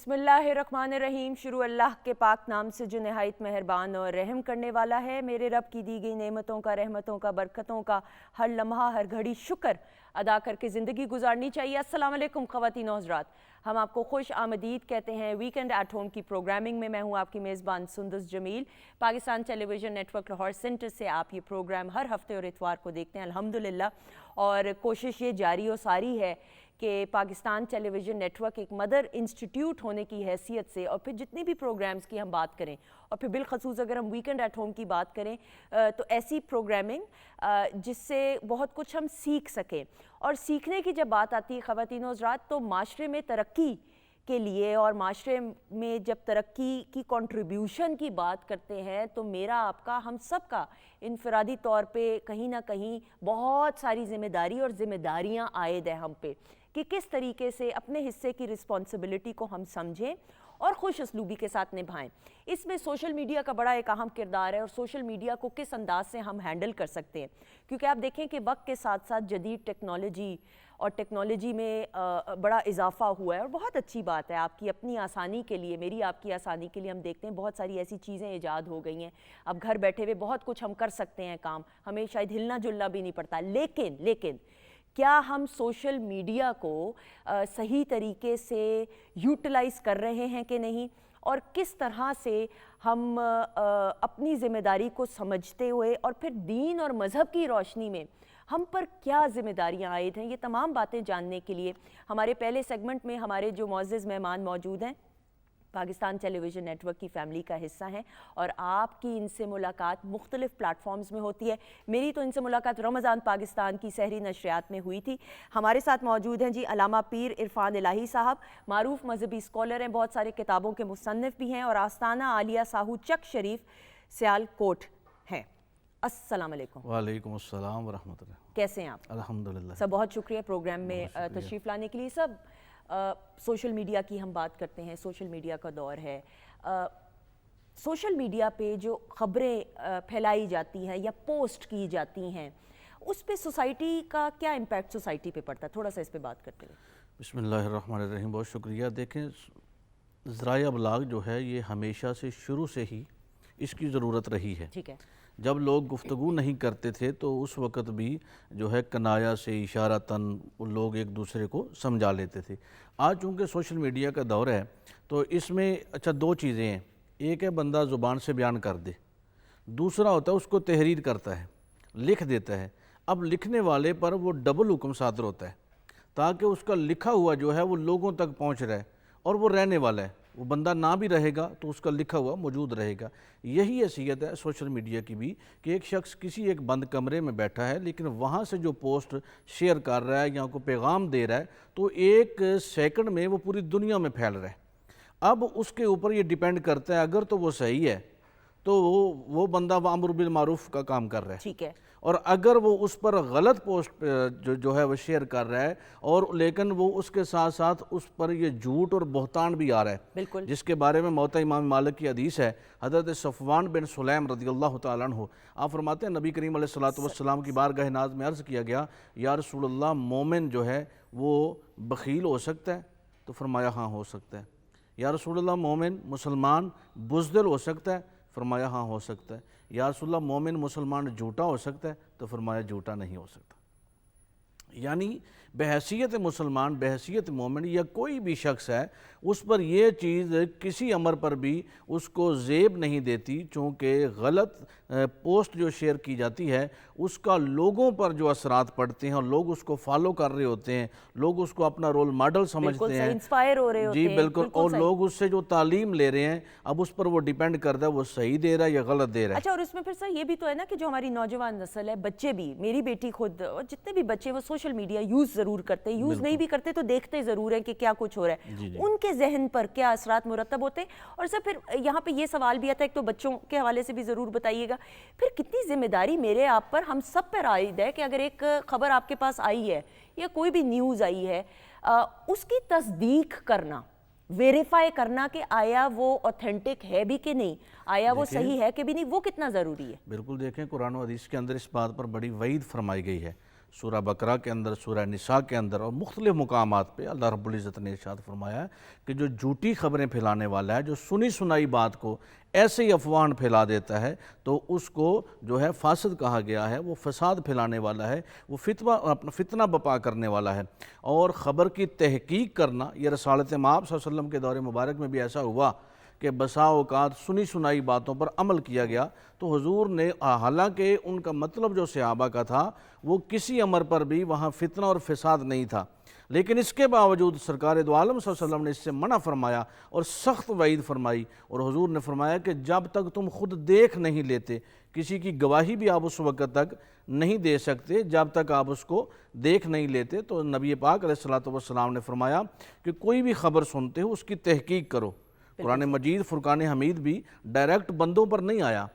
बिस्मिल्लाहिर्रहमानिर्रहीम। शुरू अल्लाह के पाक नाम से जो नहायत मेहरबान और रहम करने वाला है। मेरे रब की दी गई नेमतों का, रहमतों का, बरकतों का हर लम्हा हर घड़ी शुक्र अदा करके ज़िंदगी गुजारनी चाहिए। अस्सलाम वालेकुम ख़वातीन और हज़रात, हम आपको खुश आमदीद कहते हैं वीकेंड एट होम की प्रोग्रामिंग में। मैं हूँ आपकी मेज़बान Sundas Jameel. Pakistan television network Lahore centre से आप ये प्रोग्राम हर हफ्ते और इतवार को देखते हैं अल्हम्दुलिल्लाह। और कोशिश ये जारी और सारी है कि पाकिस्तान टेलीविज़न नेटवर्क एक मदर इंस्टीट्यूट होने की हैसियत से, और फिर जितनी भी प्रोग्राम्स की हम बात करें, और फिर बिलखसूस अगर हम वीकेंड एट होम की बात करें तो ऐसी प्रोग्रामिंग जिससे बहुत कुछ हम सीख सकें। और सीखने की जब बात आती है ख़वातीन और हज़रात, तो माशरे में तरक्की के लिए और माशरे में जब तरक्की की कंट्रीब्यूशन की बात करते हैं तो मेरा आपका हम सब का इनफरादी तौर पे कहीं ना कहीं बहुत सारी ज़िम्मेदारी और ज़िम्मेदारियां आयद है हम पे कि किस तरीके से अपने हिस्से की रिस्पॉन्सिबिलिटी को हम समझें और खुश असलूबी के साथ निभाएं। इसमें सोशल मीडिया का बड़ा एक अहम किरदार है और सोशल मीडिया को किस अंदाज से हम हैंडल कर सकते हैं, क्योंकि आप देखें कि वक्त के साथ साथ जदीद टेक्नोलॉजी और टेक्नोलॉजी में बड़ा इजाफा हुआ है और बहुत अच्छी बात है। आपकी अपनी आसानी के लिए, मेरी आपकी आसानी के लिए हम देखते हैं बहुत सारी ऐसी चीज़ें ईजाद हो गई हैं। अब घर बैठे हुए बहुत कुछ हम कर सकते हैं काम, हमें शायद हिलना जुलना भी नहीं पड़ता। लेकिन क्या हम सोशल मीडिया को सही तरीके से यूटिलाइज़ कर रहे हैं कि नहीं, और किस तरह से हम अपनी ज़िम्मेदारी को समझते हुए और फिर दीन और मज़हब की रोशनी में हम पर क्या ज़िम्मेदारियां आयद हैं, ये तमाम बातें जानने के लिए हमारे पहले सेगमेंट में हमारे जो मुअज़्ज़ज़ मेहमान मौजूद हैं, पाकिस्तान टेलीविज़न नेटवर्क की फ़ैमिली का हिस्सा हैं और आपकी इनसे मुलाकात मुख्तलिफ़ प्लेटफॉर्म्स में होती है। मेरी तो इनसे मुलाकात रमज़ान पाकिस्तान की सहरी नशरियात में हुई थी। हमारे साथ मौजूद हैं जी अल्लामा पीर इरफान इलाही साहब, मारूफ मजहबी स्कॉलर हैं, बहुत सारे किताबों के मुसन्निफ़ भी हैं, और आस्ताना आलिया साहू चक शरीफ सियालकोट हैं। अस्सलाम वालेकुम। वालेकुम अस्सलाम व रहमतुल्लाह। कैसे हैं आप? अल्हम्दुलिल्लाह। सब बहुत शुक्रिया प्रोग्राम में तशरीफ़ लाने के लिए। सब सोशल मीडिया की हम बात करते हैं, सोशल मीडिया का दौर है। सोशल मीडिया पे जो ख़बरें फैलाई जाती हैं या पोस्ट की जाती हैं, उस पे सोसाइटी का क्या इम्पैक्ट सोसाइटी पे पड़ता है, थोड़ा सा इस पे बात करते हैं। बिस्मिल्लाहिर्रहमानिर्रहीम। बहुत शुक्रिया। देखें, ज़राए अबलाग जो है ये हमेशा से शुरू से ही इसकी ज़रूरत रही है। ठीक है। जब लोग गुफ्तगू नहीं करते थे तो उस वक़्त भी जो है कनाया से इशारतन लोग एक दूसरे को समझा लेते थे। आज चूँकि सोशल मीडिया का दौर है तो इसमें दो चीज़ें हैं। एक है बंदा ज़ुबान से बयान कर दे, दूसरा होता है उसको तहरीर करता है, लिख देता है। अब लिखने वाले पर वो डबल हुक्म सादर होता है ताकि उसका लिखा हुआ जो है वो लोगों तक पहुँच रहा है और वो रहने वाला है। वो बंदा ना भी रहेगा तो उसका लिखा हुआ मौजूद रहेगा। यही हैसियत है सोशल मीडिया की भी कि एक शख्स किसी एक बंद कमरे में बैठा है लेकिन वहाँ से जो पोस्ट शेयर कर रहा है या कोई पैगाम दे रहा है तो एक सेकंड में वो पूरी दुनिया में फैल रहा है। अब उसके ऊपर ये डिपेंड करता है, अगर तो वो सही है तो वो बंदा अम्र बिल मारूफ का काम कर रहा है, ठीक है, और अगर वो उस पर गलत पोस्ट जो है वो शेयर कर रहा है और लेकिन वो उसके साथ साथ उस पर ये झूठ और बहतान भी आ रहा है, बिल्कुल, जिसके बारे में मौता इमाम मालिक की हदीस है। हज़रत सफ़वान बिन सुलैम रज़ियल्लाहु तआला अन्हु आप फरमाते हैं नबी करीम अलैहिस्सलातु वस्सलाम की बारगाह नाज़ में अर्ज़ किया गया, या रसूलल्लाह मोमिन जो है वो बख़ील हो सकता है? तो फरमाया हाँ हो सकता है। या रसूलल्लाह मोमिन मुसलमान बुज़दिल हो सकता है? फरमाया हाँ हो सकता है। या रसूलल्लाह मोमिन मुसलमान झूठा हो सकता है? तो फरमाया झूठा नहीं हो सकता। यानी बहैसियत मुसलमान, बहैसियत मोमिन या कोई भी शख्स है उस पर यह चीज़ किसी अमर पर भी उसको ज़ेब नहीं देती, चूँकि गलत पोस्ट जो शेयर की जाती है उसका लोगों पर जो असरात पड़ते हैं और लोग उसको फॉलो कर रहे होते हैं, लोग उसको अपना रोल मॉडल समझते हैं, इंस्पायर हो रहे होते हैं। जी बिल्कुल, और लोग उससे जो तालीम ले रहे हैं अब उस पर वो डिपेंड करता है वो सही दे रहा है या गलत दे रहा है। अच्छा, और इसमें फिर सर ये भी तो है ना कि जो हमारी नौजवान नस्ल है, बच्चे भी, मेरी बेटी खुद और जितने भी बच्चे वो सोशल मीडिया यूज़ ज़रूर करते हैं, यूज़ नहीं भी करते तो देखते ज़रूर हैं कि क्या कुछ हो रहा है, उनके जहन पर क्या असरात मुरतब होते हैं। और सर फिर यहाँ पे ये सवाल भी आता है, एक तो बच्चों के हवाले से भी ज़रूर बताइएगा, फिर कितनी जिम्मेदारी मेरे आप पर, हम सब पर आयद है कि अगर एक खबर आपके पास आई है या कोई भी न्यूज़ आई है उसकी तस्दीक करना, वेरीफाई करना कि आया वो ऑथेंटिक है भी कि नहीं, आया वो सही है कि भी नहीं, वो कितना ज़रूरी है। बिल्कुल, देखें कुरान और हदीस के अंदर इस बात पर बड़ी वईद फरमाई गई है। سورہ بقرہ کے اندر، سورہ نساء کے اندر اور مختلف مقامات پہ اللہ رب العزت نے ارشاد فرمایا ہے کہ جو جھوٹی خبریں پھیلانے والا ہے، جو سنی سنائی بات کو ایسے ہی افواہ پھیلا دیتا ہے تو اس کو جو ہے فاسد کہا گیا ہے، وہ فساد پھیلانے والا ہے، وہ فتنہ بپا کرنے والا ہے۔ اور خبر کی تحقیق کرنا، یہ رسالت مآب صلی اللہ علیہ وسلم کے دور مبارک میں بھی ایسا ہوا کہ بسا اوقات سنی سنائی باتوں پر عمل کیا گیا تو حضور نے، حالانکہ ان کا مطلب جو صحابہ کا تھا وہ کسی امر پر بھی وہاں فتنہ اور فساد نہیں تھا، لیکن اس کے باوجود سرکار دو عالم صلی اللہ علیہ وسلم نے اس سے منع فرمایا اور سخت وعید فرمائی، اور حضور نے فرمایا کہ جب تک تم خود دیکھ نہیں لیتے، کسی کی گواہی بھی آپ اس وقت تک نہیں دے سکتے جب تک آپ اس کو دیکھ نہیں لیتے، تو نبی پاک علیہ الصلوۃ والسلام نے فرمایا کہ کوئی بھی خبر سنتے ہو اس کی تحقیق کرو۔ قرآن مجید فرقان حمید بھی ڈائریکٹ بندوں پر نہیں آیا،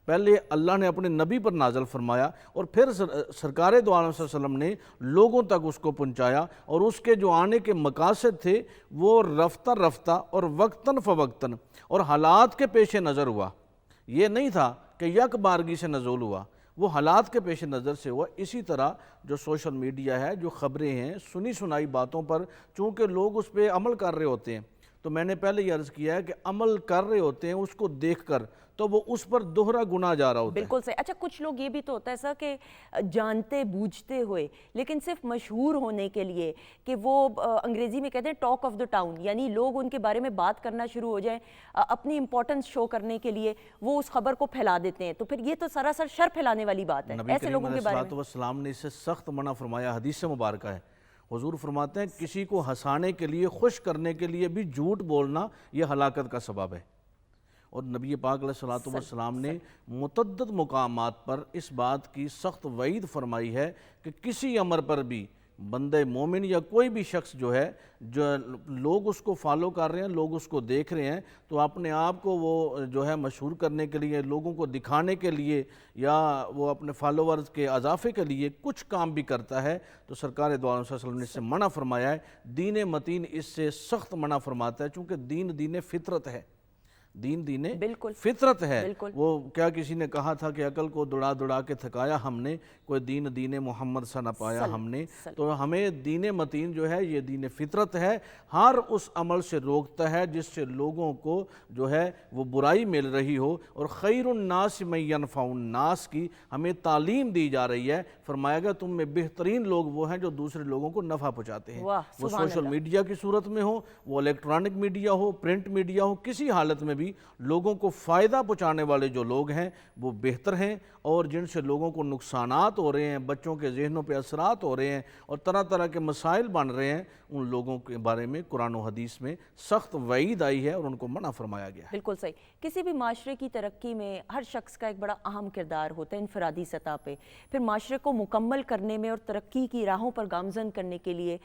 پہلے اللہ نے اپنے نبی پر نازل فرمایا اور پھر سرکار دو عالم صلی اللہ علیہ وسلم نے لوگوں تک اس کو پہنچایا، اور اس کے جو آنے کے مقاصد تھے وہ رفتہ رفتہ اور وقتاً فوقتاً اور حالات کے پیش نظر ہوا۔ یہ نہیں تھا کہ یک بارگی سے نزول ہوا، وہ حالات کے پیش نظر سے ہوا۔ اسی طرح جو سوشل میڈیا ہے، جو خبریں ہیں، سنی سنائی باتوں پر چونکہ لوگ اس پہ عمل کر رہے ہوتے ہیں، تو میں نے پہلے یہ عرض کیا ہے کہ عمل کر رہے ہوتے ہیں اس کو دیکھ کر، تو وہ اس پر دوہرا گناہ جا رہا ہوتا ہے۔ بالکل صحیح۔ اچھا، کچھ لوگ یہ بھی تو ہوتا ہے سر کہ جانتے بوجھتے ہوئے لیکن صرف مشہور ہونے کے لیے، کہ وہ انگریزی میں کہتے ہیں ٹاک آف دا ٹاؤن، یعنی لوگ ان کے بارے میں بات کرنا شروع ہو جائیں، اپنی امپورٹنس شو کرنے کے لیے وہ اس خبر کو پھیلا دیتے ہیں، تو پھر یہ تو سراسر شر پھیلانے والی بات ہے ایسے لوگوں کے بارے میں۔ نبی کریم علیہ السلام نے اس سے سخت منع فرمایا، حدیث مبارکہ ہے۔ حضور فرماتے ہیں کسی کو ہنسانے کے لیے، خوش کرنے کے لیے بھی جھوٹ بولنا یہ ہلاکت کا سبب ہے، اور نبی پاک علیہ السلام نے متعدد مقامات پر اس بات کی سخت وعید فرمائی ہے کہ کسی امر پر بھی بندہ مومن یا کوئی بھی شخص جو ہے، جو لوگ اس کو فالو کر رہے ہیں، لوگ اس کو دیکھ رہے ہیں، تو اپنے آپ کو وہ جو ہے مشہور کرنے کے لیے، لوگوں کو دکھانے کے لیے، یا وہ اپنے فالوورز کے اضافے کے لیے کچھ کام بھی کرتا ہے، تو سرکار دو عالم صلی اللہ علیہ وسلم نے اس سے منع فرمایا ہے۔ دین متین اس سے سخت منع فرماتا ہے، چونکہ دین فطرت ہے، دین فطرت ہے۔ وہ کیا کسی نے کہا تھا کہ عقل کو دڑا دڑا کے تھکایا ہم نے، کوئی دین محمد سا نہ پایا ہم نے، تو ہمیں دین متین جو ہے یہ دین فطرت ہے، ہر اس عمل سے روکتا ہے جس سے لوگوں کو جو ہے وہ برائی مل رہی ہو، اور خیر الناس من ینفع الناس کی ہمیں تعلیم دی جا رہی ہے۔ فرمایا گیا تم میں بہترین لوگ وہ ہیں جو دوسرے لوگوں کو نفع پہنچاتے ہیں، وہ سوشل میڈیا کی صورت میں ہو، وہ الیکٹرانک میڈیا ہو، پرنٹ میڈیا ہو، کسی حالت میں بھی لوگوں کو فائدہ پہنچانے والے جو لوگ ہیں وہ بہتر ہیں، اور جن سے لوگوں کو نقصانات ہو رہے ہیں، بچوں کے ذہنوں پہ اثرات ہو رہے ہیں اور طرح طرح کے مسائل بن رہے ہیں، ان لوگوں کے بارے میں قرآن و حدیث میں سخت وعید آئی ہے اور ان کو منع فرمایا گیا ہے۔ بالکل صحیح۔ کسی بھی معاشرے کی ترقی میں ہر شخص کا ایک بڑا اہم کردار ہوتا ہے انفرادی سطح پہ، پھر معاشرے کو مکمل کرنے میں اور ترقی کی راہوں پر گامزن کرنے کے لیے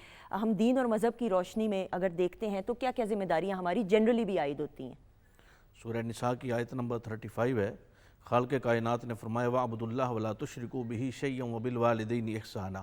ہم دین اور مذہب کی روشنی میں اگر دیکھتے ہیں تو کیا کیا ذمہ داریاں ہماری جنرلی بھی عائد ہوتی ہیں؟ سورہ نساء کی آیت نمبر 35 ہے، خالق کائنات نے فرمایا وَاعْبُدُوا اللَّهَ وَلَا تُشْرِكُوا بِهِ شَيْئًا وَبِالْوَالِدَيْنِ إِحْسَانًا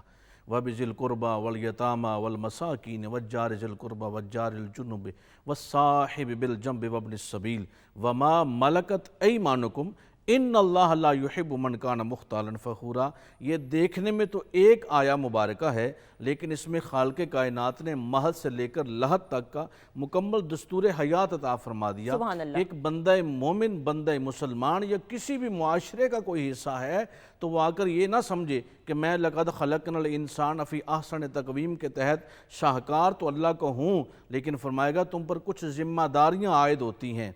وَبِذِي الْقُرْبَى وَالْيَتَامَى وَالْمَسَاكِينِ وَالجَّارِ ذِي الْقُرْبَى وَالجَّارِ الْجُنُبِ وَالصَّاحِبِ بِالْجَنبِ وَابْنِ السَّبِيلِ وَمَا مَلَكَتْ أَيْمَانُكُمْ ان اللہ لا یحب من کان مختالا فخورا۔ یہ دیکھنے میں تو ایک آیا مبارکہ ہے، لیکن اس میں خالق کائنات نے محض سے لے کر لحد تک کا مکمل دستور حیات عطا فرما دیا۔ سبحان اللہ۔ ایک بندہ مومن، بندہ مسلمان یا کسی بھی معاشرے کا کوئی حصہ ہے تو وہ آ کر یہ نہ سمجھے کہ میں لقد خلقنا الانسان فی احسن تقویم کے تحت شاہکار تو اللہ کو ہوں، لیکن فرمائے گا تم پر کچھ ذمہ داریاں عائد ہوتی ہیں،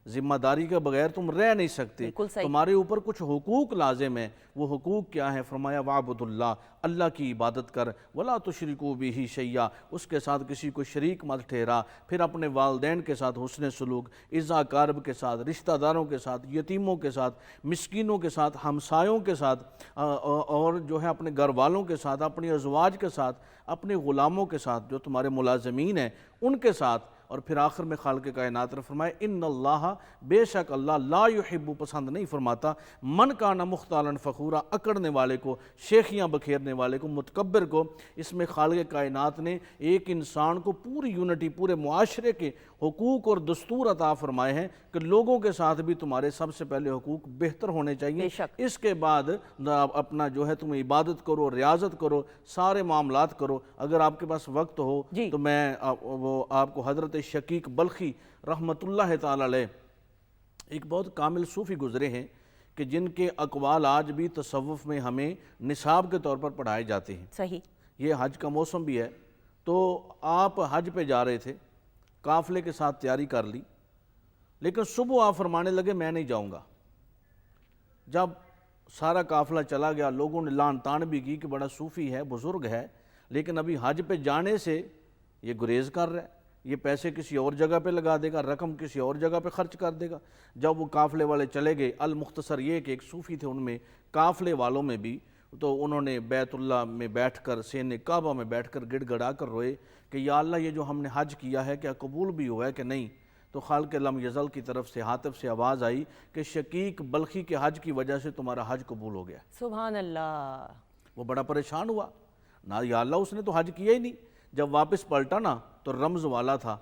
ذمہ داری کے بغیر تم رہ نہیں سکتے، تمہارے اوپر کچھ حقوق لازم ہیں۔ وہ حقوق کیا ہیں؟ فرمایا وَاعْبُدُوا اللَّهَ، اللہ کی عبادت کر، وَلَا تُشْرِكُوا بِهِ شَيْئًا، اس کے ساتھ کسی کو شریک مت ٹھہرا، پھر اپنے والدین کے ساتھ حسن سلوک، عزا اقارب کے ساتھ، رشتہ داروں کے ساتھ، یتیموں کے ساتھ، مسکینوں کے ساتھ، ہمسایوں کے ساتھ، اور جو ہے اپنے گھر والوں کے ساتھ، اپنی ازواج کے ساتھ، اپنے غلاموں کے ساتھ جو تمہارے ملازمین ہیں ان کے ساتھ، اور پھر آخر میں خالق کائنات نے فرمایا ان اللہ بے شک اللہ لا یحب پسند نہیں فرماتا من کان مختالا فخورا اکڑنے والے کو، شیخیاں بکھیرنے والے کو، متکبر کو۔ اس میں خالق کائنات نے ایک انسان کو پوری یونٹی، پورے معاشرے کے حقوق اور دستور عطا فرمائے ہیں کہ لوگوں کے ساتھ بھی تمہارے سب سے پہلے حقوق بہتر ہونے چاہیے، اس کے بعد اپنا جو ہے تم عبادت کرو، ریاضت کرو، سارے معاملات کرو۔ اگر آپ کے پاس وقت ہو تو میں وہ آپ کو حضرت شقیق بلخی رحمۃ اللہ تعالی علیہ، ایک بہت کامل صوفی گزرے ہیں کہ جن کے اقوال آج بھی تصوف میں ہمیں نصاب کے طور پر پڑھائے جاتے ہیں۔ صحیح۔ یہ حج کا موسم بھی ہے، تو آپ حج پہ جا رہے تھے، قافلے کے ساتھ تیاری کر لی، لیکن صبح آپ فرمانے لگے میں نہیں جاؤں گا۔ جب سارا قافلہ چلا گیا، لوگوں نے لان تان بھی کی کہ بڑا صوفی ہے، بزرگ ہے، لیکن ابھی حج پہ جانے سے یہ گریز کر رہا ہے، یہ پیسے کسی اور جگہ پہ لگا دے گا، رقم کسی اور جگہ پہ خرچ کر دے گا۔ جب وہ قافلے والے چلے گئے، المختصر یہ کہ ایک صوفی تھے ان میں، قافلے والوں میں بھی، تو انہوں نے بیت اللہ میں بیٹھ کر، سین کعبہ میں بیٹھ کر گڑ گڑا کر روئے کہ یا اللہ یہ جو ہم نے حج کیا ہے کیا قبول بھی ہوا ہے کہ نہیں؟ تو خالق لم یزل کی طرف سے حاطب سے آواز آئی کہ شقیق بلخی کے حج کی وجہ سے تمہارا حج قبول ہو گیا۔ سبحان اللہ۔ وہ بڑا پریشان ہوا، نہ یا اللہ اس نے تو حج کیا ہی نہیں۔ جب واپس پلٹا نا تو رمز والا تھا،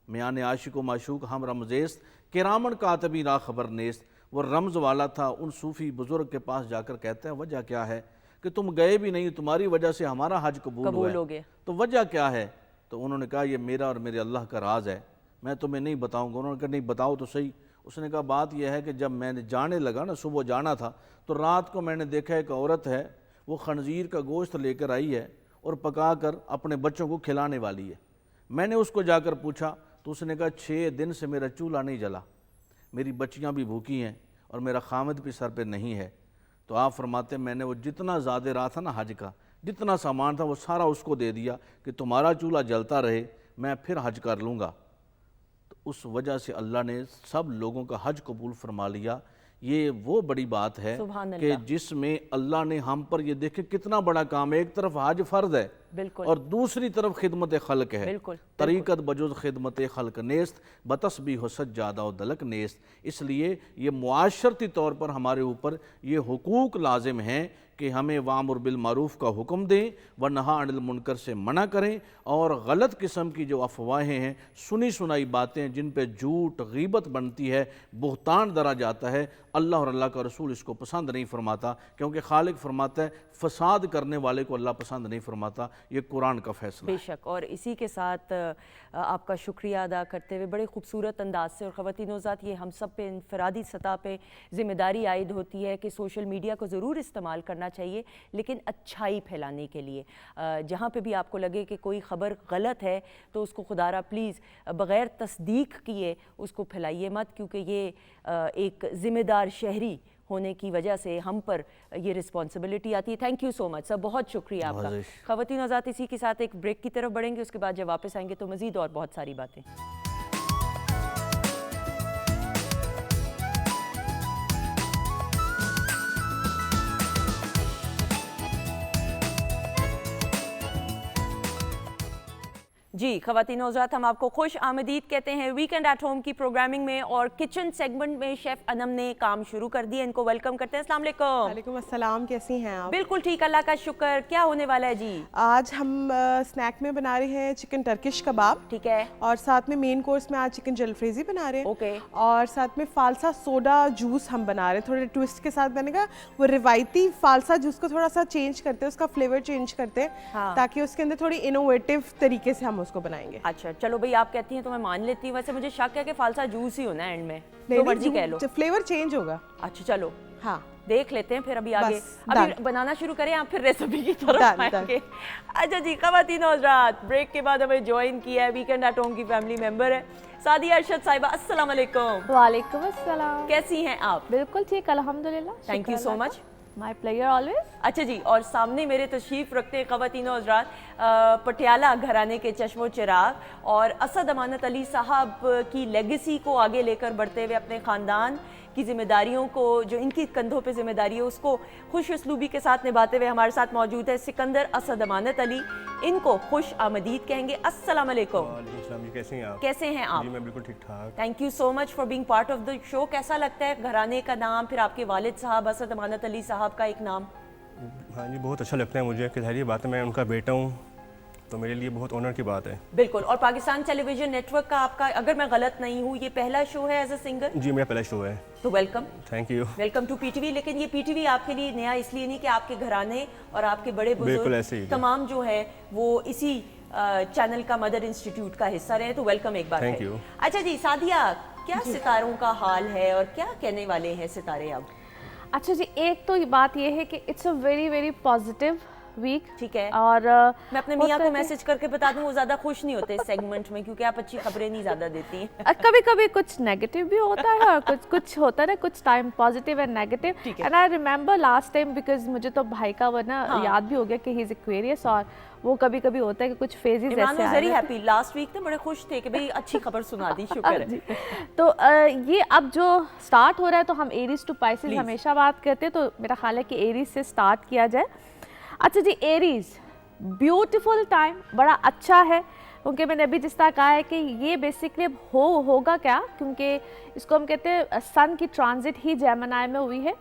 میان عاشق و معشوق ہم رمزیست، کرامن کاتبی را خبر نیست۔ وہ رمز والا تھا، ان صوفی بزرگ کے پاس جا کر کہتا ہے وجہ کیا ہے کہ تم گئے بھی نہیں، تمہاری وجہ سے ہمارا حج قبول ہو گیا، تو وجہ کیا ہے؟ تو انہوں نے کہا یہ میرا اور میرے اللہ کا راز ہے، میں تمہیں نہیں بتاؤں گا۔ انہوں نے کہا نہیں بتاؤ تو صحیح۔ اس نے کہا بات یہ ہے کہ جب میں نے جانے لگا نا، صبح جانا تھا، تو رات کو میں نے دیکھا ایک عورت ہے، وہ خنزیر کا گوشت لے کر آئی ہے اور پکا کر اپنے بچوں کو کھلانے والی ہے۔ میں نے اس کو جا کر پوچھا تو اس نے کہا 6 دن سے میرا چولہا نہیں جلا، میری بچیاں بھی بھوکی ہیں اور میرا خامد بھی سر پہ نہیں ہے۔ تو آپ فرماتے ہیں میں نے وہ جتنا زیادہ رہا تھا نا حج کا، جتنا سامان تھا وہ سارا اس کو دے دیا کہ تمہارا چولہا جلتا رہے، میں پھر حج کر لوں گا۔ تو اس وجہ سے اللہ نے سب لوگوں کا حج قبول فرما لیا۔ یہ وہ بڑی بات ہے کہ جس میں اللہ نے ہم پر یہ دیکھیں کتنا بڑا کام ہے، ایک طرف حج فرض ہے اور دوسری طرف خدمت خلق ہے۔ طریقت بجز خدمت خلق نیست، بتسبیح و سجادہ و دلک نیست۔ اس لیے یہ معاشرتی طور پر ہمارے اوپر یہ حقوق لازم ہیں کہ ہمیں وامر بالمعروف کا حکم دیں، ونہا عن المنکر سے منع کریں، اور غلط قسم کی جو افواہیں ہیں، سنی سنائی باتیں جن پہ جھوٹ غیبت بنتی ہے، بہتان درا جاتا ہے، اللہ اور اللہ کا رسول اس کو پسند نہیں فرماتا، کیونکہ خالق فرماتا ہے فساد کرنے والے کو اللہ پسند نہیں فرماتا۔ یہ قرآن کا فیصلہ ہے۔ بے شک، اور اسی کے ساتھ آپ کا شکریہ ادا کرتے ہوئے بڑے خوبصورت انداز سے، اور خواتین و حضرات یہ ہم سب پہ انفرادی سطح پہ ذمہ داری عائد ہوتی ہے کہ سوشل میڈیا کو ضرور استعمال کرنا چاہیے، لیکن اچھائی پھیلانے کے لیے۔ جہاں پہ بھی آپ کو لگے کہ کوئی خبر غلط ہے تو اس کو خدارہ پلیز بغیر تصدیق کیے اس کو پھیلائیے مت، کیونکہ یہ ایک ذمہ دار شہری ہونے کی وجہ سے ہم پر یہ رسپانسبلٹی آتی ہے۔ تھینک یو سو مچ سر، بہت شکریہ آپ کا۔ خواتین حضرات اسی کے ساتھ ایک بریک کی طرف بڑھیں گے، اس کے بعد جب واپس آئیں گے تو مزید اور بہت ساری باتیں۔ جی خواتین و حضرات، ہم آپ کو خوش آمدید کہتے ہیں ویکنڈ ایٹ ہوم کی پروگرامنگ میں، اور کچن سیگمنٹ میں شیف انم نے کام شروع کر دیا، ان کو ویلکم کرتے ہیں۔ السلام علیکم۔ وعلیکم السلام، کیسی ہیں آپ؟ بالکل ٹھیک، اللہ کا شکر۔ کیا ہونے والا ہے جی؟ آج ہم سنیک میں بنا رہے ہیں چکن ٹرکش کباب، ٹھیک ہے، اور ساتھ میں مین کورس میں آج چکن جلفریزی بنا رہے ہیں، اوکے، اور ساتھ میں فالسا سوڈا جوس ہم بنا رہے ہیں، تھوڑے ٹوسٹ کے ساتھ بنے گا۔ وہ روایتی فالسا جوس کو تھوڑا سا چینج کرتے ہیں، اس کا فلیور چینج کرتے ہیں تاکہ اس کے اندر تھوڑی انوویٹو طریقے سے ہم اس کو بنائیں گے۔ اچھا چلو بھئی، آپ کہتی ہیں تو میں مان لیتی ہوں، ویسے مجھے شک ہے کہ فالسا جوس ہی ہونا ہے اینڈ میں، جو مرضی کہہ لو، فلیور چینج ہوگا۔ اچھا چلو ہاں دیکھ لیتے ہیں پھر، ابھی آگے ابھی بنانا شروع کریں، آپ پھر ریسیپی کی طرف آئیں گے۔ اچھا جی خواتین و حضرات، بریک کے بعد ہمیں جوائن کیا ہے ویکنڈ ایٹ ہوم کی فیملی ممبر ہے سعدیہ ارشد صاحبہ۔ السلام علیکم۔ وعلیکم السلام، کیسی ہیں آپ؟ بالکل ٹھیک الحمدللہ، thank you so much, my player always. اچھا جی، اور سامنے میرے تشریف رکھتے خواتین و حضرات پٹیالہ گھرانے کے چشم و چراغ اور اسد امانت علی صاحب کی لیگیسی کو آگے لے کر بڑھتے ہوئے اپنے خاندان کی ذمہ داریوں کو، جو ان کی کندھوں پہ ذمہ داری ہے، اس کو خوش اسلوبی کے ساتھ نبھاتے ہوئے ہمارے ساتھ موجود ہے سکندر اسد امانت علی. ان کو خوش آمدید کہیں گے. السلام علیکم. وعلیکم السلام جی، کیسے ہیں آپ؟ کیسے ہیں آپ؟ جی میں بالکل ٹھیک ٹھاک. Thank you so much for being part of the show. کیسا لگتا ہے گھرانے کا نام، پھر آپ کے والد صاحب اسد امانت علی صاحب کا ایک نام؟ ہاں جی بہت اچھا لگتا ہے مجھے کہ ظاہر بات ہے میں ان کا بیٹا ہوں، تو میرے لیے بہت آنر کی بات ہے. بالکل. اور پاکستان ٹیلی ویژن نیٹ ورک کا آپ کا، اگر میں غلط نہیں ہوں، یہ پہلا شو ہے ایز اے سنگر؟ جی میرا پہلا شو ہے. تو welcome. Thank you. Welcome to P T V. لیکن یہ پی ٹی وی آپ کے لیے نیا اس لیے نہیں کہ آپ کے گھرانے اور آپ کے بڑے بالکل ایسے ہی بزرگ تمام جو ہے وہ اسی چینل کا مدر انسٹیٹیوٹ کا حصہ رہے. تو ویلکم ایک بار. Thank you. اچھا جی سعدیہ، کیا ستاروں کا حال ہے اور کیا کہنے والے ہیں ستارے اب؟ اچھا جی، ایک تو بات یہ ہے کہ it's a very very positive week. ٹھیک ہے. اور میں اپنے میاں کو میسج کر کے بتا دوں، وہ زیادہ خوش نہیں ہوتے اس سیگمنٹ میں کیونکہ آپ اچھی خبریں نہیں زیادہ دیتی ہیں. کبھی کبھی کچھ نیگیٹو بھی ہوتا ہے اور کچھ ہوتا ہے نا، کچھ time positive and negative. And I remember last time, because مجھے تو بھائی کا وہ نا یاد بھی ہو گیا کہ ہی از ایکویریس، اور وہ کبھی کبھی ہوتا ہے کہ کچھ فیزز ایسے آئے. Very happy. لاسٹ ویک نا بڑے خوش تھے کہ بھئی اچھی خبر سنا دی. شکر ہے. تو یہ اب جو سٹارٹ ہو رہا ہے، تو ہم ایریز ٹو پائسز ہمیشہ بات کرتے ہیں، تو میرا خیال ہے کہ ایریز سے سٹارٹ کیا جائے. اچھا جی، ایریز بیوٹیفل ٹائم، بڑا اچھا ہے، کیونکہ میں نے ابھی جس طرح کہا ہے کہ یہ بیسکلی اب ہوگا کیا، کیونکہ اس کو ہم کہتے ہیں سن کی ٹرانزٹ ہی جیمنائی میں ہوئی ہے.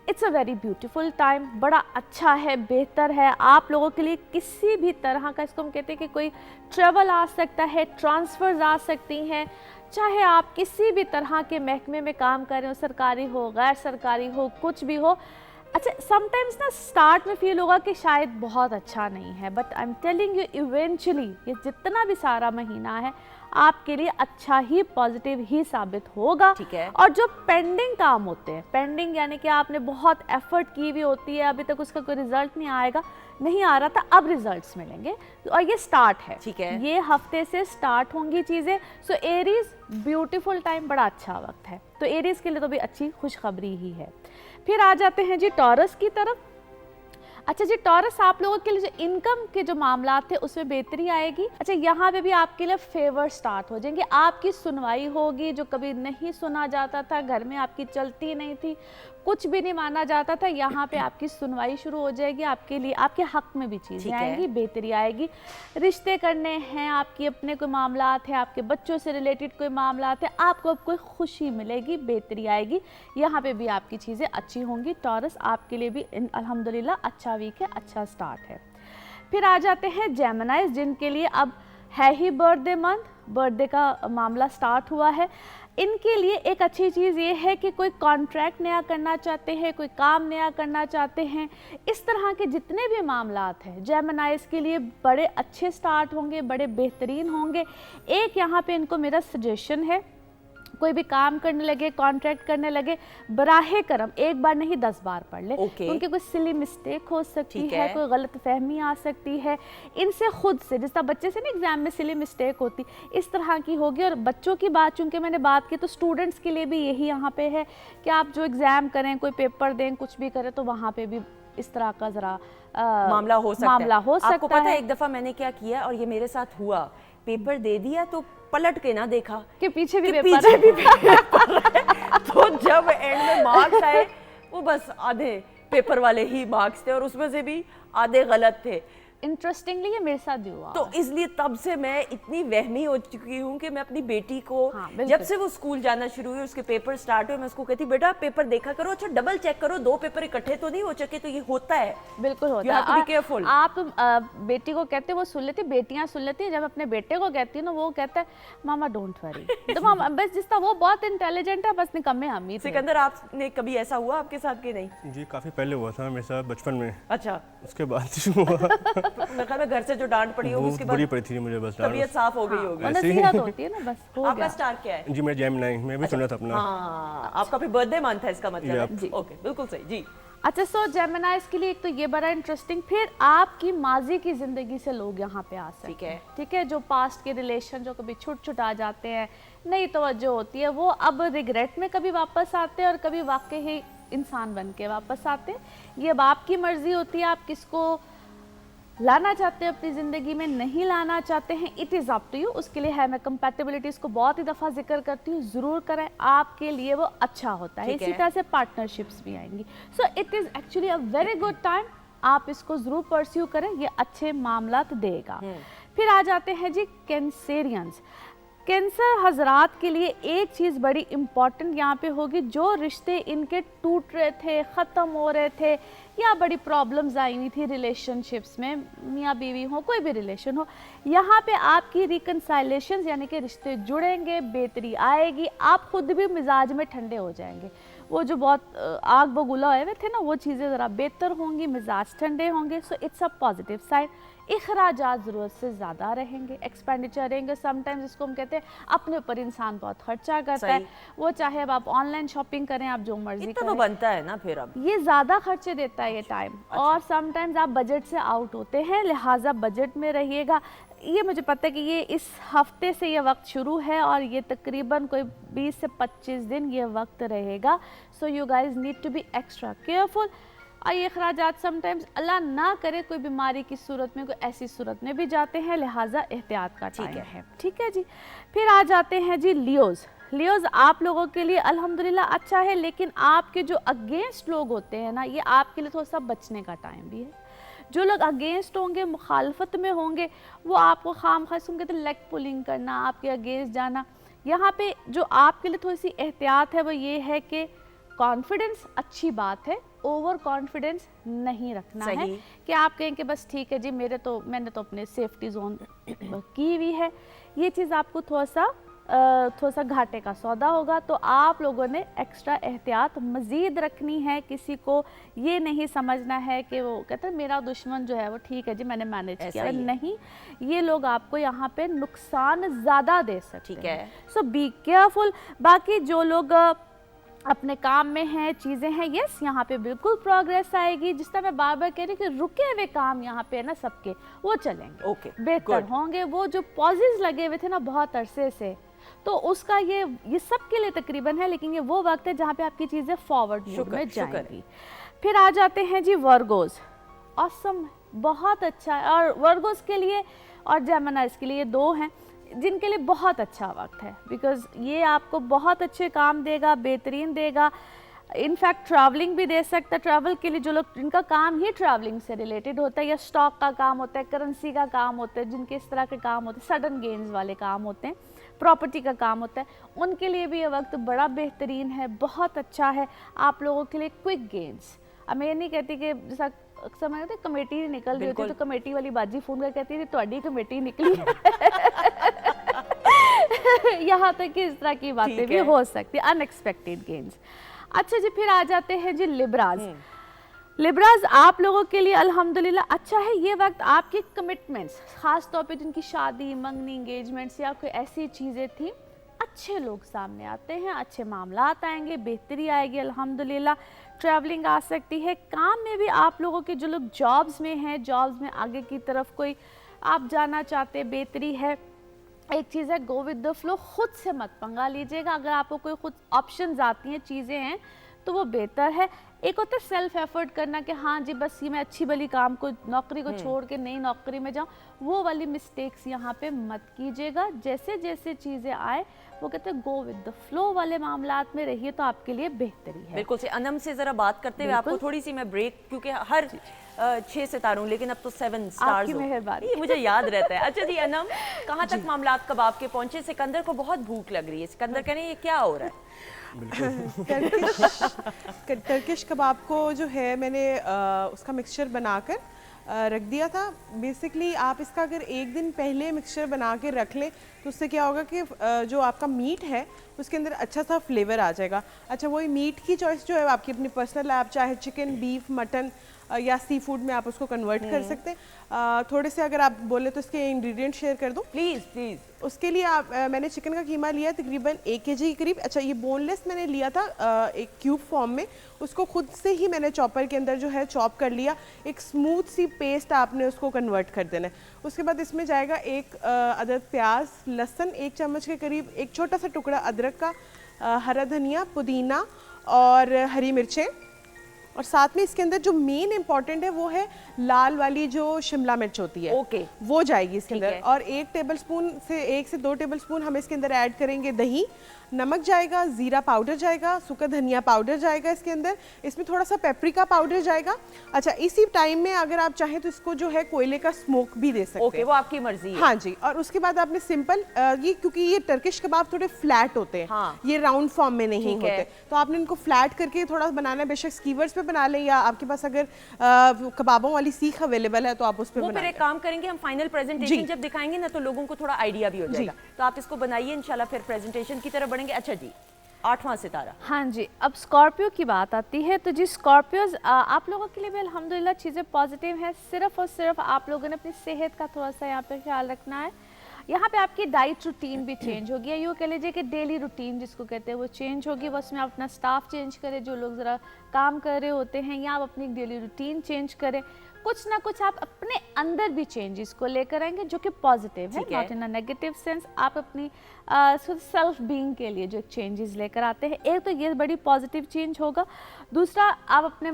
It's a very beautiful time, بڑا اچھا ہے، بہتر ہے آپ لوگوں کے لیے. کسی بھی طرح کا، اس کو ہم کہتے ہیں کہ کوئی ٹریول آ سکتا ہے، ٹرانسفرز آ سکتی ہیں، چاہے آپ کسی بھی طرح کے محکمے میں کام کر رہے ہو، سرکاری ہو، غیر سرکاری ہو، کچھ بھی ہو. اچھا سم ٹائمز نا سٹارٹ میں فیل ہوگا کہ شاید بہت اچھا نہیں ہے، but I am telling you eventually یہ جتنا بھی سارا مہینہ ہے آپ کے لیے اچھا ہی، پازیٹیو ہی ثابت ہوگا. ٹھیک ہے. اور جو پینڈنگ کام ہوتے ہیں، پینڈنگ یعنی کہ آپ نے بہت ایفرٹ کی ہوئی ہوتی ہے، ابھی تک اس کا کوئی رزلٹ نہیں آ رہا تھا، اب ریزلٹس ملیں گے، اور یہ سٹارٹ ہے. ٹھیک ہے. یہ ہفتے سے سٹارٹ ہوں گی چیزیں. سو ایریز بیوٹیفل ٹائم، بڑا اچھا وقت ہے. تو ایریز کے لیے تو بھی اچھی خوشخبری ہی ہے. پھر آ جاتے ہیں جی ٹورس کی طرف. اچھا جی ٹورس، آپ لوگوں کے لیے جو انکم کے جو معاملات تھے اس میں بہتری آئے گی. اچھا یہاں پہ بھی آپ کے لیے فیور سٹارٹ ہو جائیں گے، آپ کی سنوائی ہوگی. جو کبھی نہیں سنا جاتا تھا، گھر میں آپ کی چلتی نہیں تھی، کچھ بھی نہیں مانا جاتا تھا، یہاں پہ آپ کی سنوائی شروع ہو جائے گی. آپ کے لیے، آپ کے حق میں بھی چیزیں آئیں گی، بہتری آئے گی. رشتے کرنے ہیں، آپ کی اپنے کوئی معاملات ہیں، آپ کے بچوں سے ریلیٹڈ کوئی معاملات ہیں، آپ کو اب کوئی خوشی ملے گی، بہتری آئے گی. یہاں پہ بھی آپ کی چیزیں اچھی ہوں گی. ٹورس آپ کے لیے بھی الحمدللہ اچھا ویک ہے، اچھا سٹارٹ ہے. پھر آ جاتے ہیں جیمنائز، جن کے لیے اب ہے ہی birthday month, birthday کا معاملہ سٹارٹ ہوا ہے. ان کے لیے ایک اچھی چیز یہ ہے کہ کوئی کانٹریکٹ نیا کرنا چاہتے ہیں، کوئی کام نیا کرنا چاہتے ہیں، اس طرح کے جتنے بھی معاملات ہیں جیمنائز کے لیے بڑے اچھے سٹارٹ ہوں گے، بڑے بہترین ہوں گے. ایک یہاں پہ ان کو میرا سجیشن ہے، کوئی بھی کام کرنے لگے، کانٹریکٹ کرنے لگے، براہ کرم ایک بار نہیں 10 بار پڑھ لے، کیونکہ کوئی سلی مسٹیک ہو سکتی ہے، کوئی غلط فہمی آ سکتی ہے. ان سے خود سے، جس طرح بچے سے نا ایگزام میں سلی مسٹیک ہوتی، اس طرح کی ہوگی. اور بچوں کی بات چونکہ میں نے بات کی، تو اسٹوڈنٹس کے لیے بھی یہی یہاں پہ ہے کہ آپ جو ایگزام کریں، کوئی پیپر دیں، کچھ بھی کریں، تو وہاں پہ بھی اس طرح کا ذرا معاملہ ہو سکتا ہے. آپ کو پتہ ہے ایک دفعہ میں نے کیا کیا، اور یہ میرے ساتھ ہوا، پیپر دے دیا تو پلٹ کے نہ دیکھا کہ پیچھے بھی پیپر ہے. تو جب اینڈ میں مارکس آئے، وہ بس آدھے پیپر والے ہی مارکس تھے، اور اس میں سے بھی آدھے غلط تھے. انٹرسٹنگلی یہ میرے ساتھ بھی ہوا. تو اس لیے تب سے میں اتنی وہمی ہو چکی ہوں کہ میں اپنی بیٹی کو جب سے وہ اسکول جانا شروع ہوئی، اس کے پیپر سٹارٹ ہوئے، میں اس کو کہتی بیٹا پیپر دیکھا کرو، اچھا ڈبل چیک کرو، 2 پیپر اکٹھے تو نہیں ہو چکے. تو یہ ہوتا ہے، بالکل ہوتا ہے. آپ بیٹی کو کہتے وہ سن لیتی، بیٹیاں سن لیتی ہیں. جب اپنے بیٹے کو کہتی ہوں نا، وہ کہتا ہے ماما ڈونٹ وری. تو بس جس طرح وہ بہت انٹیلیجنٹ ہے، بس نکمے ہم ہی. سکندر آپ نے کبھی ایسا ہوا آپ کے ساتھ کہ نہیں؟ جی کافی پہلے ہوا تھا میرے ساتھ، بچپن میں. اچھا. اس کے بعد ہوا میرے خیال میں گھر سے جو ڈانٹ پڑی ہوگی، اس کے بعد بڑی پڑی تھی مجھے، بس طبیعت صاف ہو گئی ہوگی. نصیحت ہوتی ہے نا، بس ہو گیا. آپ کا سٹار کیا ہے؟ جی میں جیمنائی، میں بھی سنا تھا اپنا. ہاں آپ کا بھی برتھ ڈے منتھ ہے اس کا مطلب ہے. جی اوکے بالکل صحیح. جی اچھا سو جیمنائز کے لیے ایک تو یہ بڑا انٹرسٹنگ. پھر آپ کی ماضی کی زندگی سے لوگ یہاں پہ آ سکتے ہیں. ٹھیک ہے، جو پاسٹ کے ریلیشن جو کبھی چھٹ آ جاتے ہیں، نئی توجہ ہوتی ہے، وہ اب ریگریٹ میں کبھی واپس آتے ہیں اور کبھی واقعی انسان بن کے واپس آتے ہیں. یہ اب آپ کی مرضی ہوتی ہے، آپ کس کو लाना चाहते हैं अपनी ज़िंदगी में, नहीं लाना चाहते हैं, it is up to you. उसके लिए है, मैं कंपैटिबिलिटीज़ को बहुत ही दफ़ा जिक्र करती हूँ, ज़रूर करें, आपके लिए वो अच्छा होता है। इसी तरह से पार्टनरशिप्स भी आएंगी। So it is actually a very good time, आप इसको ज़रूर परस्यू करें, ये अच्छे मामलात देगा। फिर आ जाते हैं जी कैंसेरियंस। कैंसर हजरात के लिए एक चीज़ बड़ी इम्पॉर्टेंट यहाँ पे होगी, जो रिश्ते इनके टूट रहे थे, ख़त्म हो रहे थे, या बड़ी प्रॉब्लम्स आई हुई थी रिलेशनशिप्स में, मियाँ बीवी हो, कोई भी रिलेशन हो, यहाँ पे आपकी रिकन्साइलेशन यानी कि रिश्ते जुड़ेंगे, बेहतरी आएगी, आप खुद भी मिजाज में ठंडे हो जाएंगे। वो जो बहुत आग बबूला हुए थे ना, वो चीज़ें ज़रा बेहतर होंगी, मिजाज ठंडे होंगे। So it's a positive side. इखराजात ज़रूरत से ज़्यादा रहेंगे, एक्सपेंडिचर रहेंगे। समटाइम्स इसको हम कहते हैं अपने ऊपर इंसान बहुत खर्चा करता है, वो चाहे अब आप ऑनलाइन शॉपिंग करें, आप जो मर्जी करें, तो बनता है ना, फिर अब ये ज़्यादा खर्चे देता है ये टाइम। और समटाइम्स आप बजट से आउट होते हैं, लिहाजा बजट में रहिएगा। ये मुझे पता है कि ये इस हफ्ते से ये वक्त शुरू है और ये तकरीबन कोई 20 से 25 दिन ये वक्त रहेगा। So you guys need to be extra careful. और ये अखराजात समटाइम्स अल्लाह ना करे कोई बीमारी की सूरत में, कोई ऐसी सूरत में भी जाते हैं, लिहाजा एहतियात का टाइम है। ठीक है जी। फिर आ जाते हैं जी लियोज़। लियोज़ आप लोगों के लिए अल्हम्दुलिल्लाह अच्छा है, लेकिन आपके जो अगेंस्ट लोग होते हैं ना, ये आपके लिए थोड़ा सा बचने का टाइम भी है। जो लोग अगेंस्ट होंगे, मुखालफत में होंगे, वो आपको खाम खास होंगे तो लेग पुलिंग करना, आपके अगेंस्ट जाना। यहाँ पे जो आपके लिए थोड़ी सी एहतियात है वो ये है कि कॉन्फिडेंस अच्छी बात है, ओवर कॉन्फिडेंस नहीं रखना है कि आप कहें कि बस ठीक है जी, मैंने तो अपने सेफ्टी जोन की हुई है। ये चीज़ आपको थोड़ा सा घाटे का सौदा होगा। तो आप लोगों ने एक्स्ट्रा एहतियात मज़ीद रखनी है। किसी को ये नहीं समझना है कि वो कहते हैं मेरा दुश्मन जो है वो ठीक है जी, मैंने मैनेज किया, नहीं, ये लोग आपको यहाँ पे नुकसान ज़्यादा दे सकते हैं। सो बी केयरफुल। बाकी जो लोग अपने काम में हैं, चीज़ें हैं, यस यहाँ पे बिल्कुल प्रोग्रेस आएगी। जिस तरह मैं बार बार कह रही हूँ कि रुके हुए काम यहाँ पे है ना सबके, वो चलेंगे, बेहतर होंगे। वो जो पॉजेज लगे हुए थे ना बहुत अरसे से, तो उसका ये सब के लिए तकरीबन है, लेकिन ये वो वक्त है जहाँ पे आपकी चीज़ें फॉरवर्ड मूड में जाएंगी। फिर आ जाते हैं जी वर्गोस। ऑसम, बहुत अच्छा है। और वर्गोस के लिए और जेमिनाइज के लिए, ये दो हैं जिनके लिए बहुत अच्छा वक्त है, बिकॉज़ ये आपको बहुत अच्छे काम देगा, बेहतरीन देगा। इनफैक्ट ट्रैवलिंग भी दे सकता है। ट्रैवल के लिए जो लोग, जिनका काम ही ट्रैवलिंग से रिलेटेड होता है, या स्टॉक का काम होता है, करेंसी का काम होता है, जिनके इस तरह के काम होते हैं, सडन गेन्स वाले काम होते हैं, प्रॉपर्टी का काम होता है, उनके लिए भी ये वक्त बड़ा बेहतरीन है, बहुत अच्छा है। आप लोगों के लिए क्विक गेन्स, अब मैं ये नहीं कहती कि जैसा अक्सर मैं कहती कमेटी नहीं निकल रही होती, तो कमेटी वाली बाजी फोन कर कहती थी ਤੁਹਾਡੀ कमेटी निकली यहाँ तक कि इस तरह की बातें भी हो सकती है, अनएक्सपेक्टेड गेन्स। अच्छा जी, फिर आ जाते हैं जी लिब्राज। लिब्राज आप लोगों के लिए अल्हम्दुलिल्लाह अच्छा है। ये वक्त आपकी कमिटमेंट्स, ख़ास तौर पे जिनकी शादी, मंगनी, एंगेजमेंट्स या कोई ऐसी चीज़ें थी, अच्छे लोग सामने आते हैं, अच्छे मामलात आएंगे, बेहतरी आएगी अल्हम्दुलिल्लाह। ट्रैवलिंग आ सकती है। काम में भी आप लोगों के जो लोग जॉब्स में हैं, जॉब्स में आगे की तरफ कोई आप जाना चाहते, बेहतरी है। एक चीज़ है, गो विद द फ्लो, खुद से मत पंगा लीजिएगा। अगर आपको कोई खुद ऑप्शंस आती हैं, चीज़ें हैं, तो वो बेहतर है। एक होता है सेल्फ एफर्ट करना कि हाँ जी बस ये मैं अच्छी भली काम को, नौकरी को छोड़ के नई नौकरी में जाऊँ, वो वाली मिस्टेक्स यहाँ पे मत कीजिएगा। जैसे जैसे चीज़ें आए, वो कहते हैं गो विद द फ्लो वाले मामलात में रहिए, तो आपके लिए बेहतरी है। बिल्कुल से अनम से ज़रा बात करते हुए आपको थोड़ी सी मैं ब्रेक, क्योंकि हर 6 सितारों हूँ, लेकिन अब तो 7 स्टार्स आपकी मेहरबानी, ये मुझे याद रहता है। अच्छा जी अनम, कहाँ तक मामलात कबाब के पहुँचे? सिकंदर को बहुत भूख लग रही है। सिकंदर कह रहे हैं ये क्या हो रहा है? टर्किश कबाब को जो है मैंने उसका मिक्सचर बनाकर रख दिया था। बेसिकली आप इसका अगर एक दिन पहले मिक्सचर बना के रख लें तो उससे क्या होगा कि जो आपका मीट है उसके अंदर अच्छा सा फ्लेवर आ जाएगा। अच्छा, वही मीट की चॉइस जो है आपकी अपनी पर्सनल है, आप चाहे चिकन, बीफ, मटन या सी फूड में आप उसको कन्वर्ट कर सकते हैं। थोड़े से अगर आप बोले तो इसके इंग्रेडिएंट शेयर कर दूं प्लीज़। उसके लिए आप मैंने चिकन का कीमा लिया तकरीबन 1 kg के करीब। अच्छा, ये बोनलेस मैंने लिया था एक क्यूब फॉर्म में, उसको खुद से ही मैंने चॉपर के अंदर जो है चॉप कर लिया। एक स्मूथ सी पेस्ट आपने उसको कन्वर्ट कर देना है। उसके बाद इसमें जाएगा 1 अदद प्याज, लहसुन 1 चम्मच के करीब, एक छोटा सा टुकड़ा अदरक का, हरा धनिया, पुदीना और हरी मिर्चें, और साथ में इसके अंदर जो मेन इंपॉर्टेंट है वो है लाल वाली जो शिमला मिर्च होती है, ओके, वो जाएगी इसके ठीक अंदर। है। और 1 से 2 टेबलस्पून हम इसके अंदर ऐड करेंगे दही, नमक जाएगा, जीरा पाउडर जाएगा, सूखा धनिया पाउडर जाएगा इसके अंदर, इसमें थोड़ा सा पेपरिका पाउडर जाएगा। अच्छा, इसी टाइम में अगर आप चाहें तो इसको जो है कोयले का स्मोक भी दे सकते ओके, हैं। वो आपकी मर्जी है। हाँ जी। और उसके बाद आपने सिंपल ये, क्योंकि ये टर्किश कबाब थोड़े फ्लैट होते हैं, हाँ। ये राउंड फॉर्म में नहीं ठीक है। होते, तो आपने इनको फ्लैट करके थोड़ा बनाना है। बेशक स्कीवर्स पे बना लें या आपके पास अगर कबाबों वाली सीख अवेलेबल है तो आप उस पे वो फिर बना एक काम करेंगे, हम फाइनल प्रेजेंटेशन जी। जब दिखाएंगे ना तो लोगों को थोड़ा आइडिया भी हो जाएगा। तो आप इसको बनाइए, इंशाल्लाह फिर प्रेजेंटेशन की तरफ बढ़ेंगे। अच्छा जी, 8वां सितारा। हाँ जी, अब स्कॉर्पियो की बात आती है। तो जी स्कॉर्पियोज आप लोगों के लिए भी अल्हम्दुलिल्लाह चीज़ें पॉजिटिव हैं। सिर्फ और सिर्फ आप लोगों ने अपनी सेहत का थोड़ा सा यहाँ पे ख्याल रखना है। यहाँ पे आपकी डाइट रूटीन भी चेंज होगी, या यूँ कह लीजिए कि डेली रूटीन जिसको कहते हैं वो चेंज होगी। बस में आप अपना स्टाफ चेंज करें, जो लोग ज़रा काम कर रहे होते हैं, या आप अपनी डेली रूटीन चेंज करें। कुछ ना कुछ आप अपने अंदर भी चेंजेस को लेकर आएंगे जो कि पॉजिटिव है, not in a negative sense. आप अपनी सेल्फ बीइंग के लिए जो चेंजेस लेकर आते हैं, एक तो ये बड़ी पॉजिटिव चेंज होगा। दूसरा, आप अपने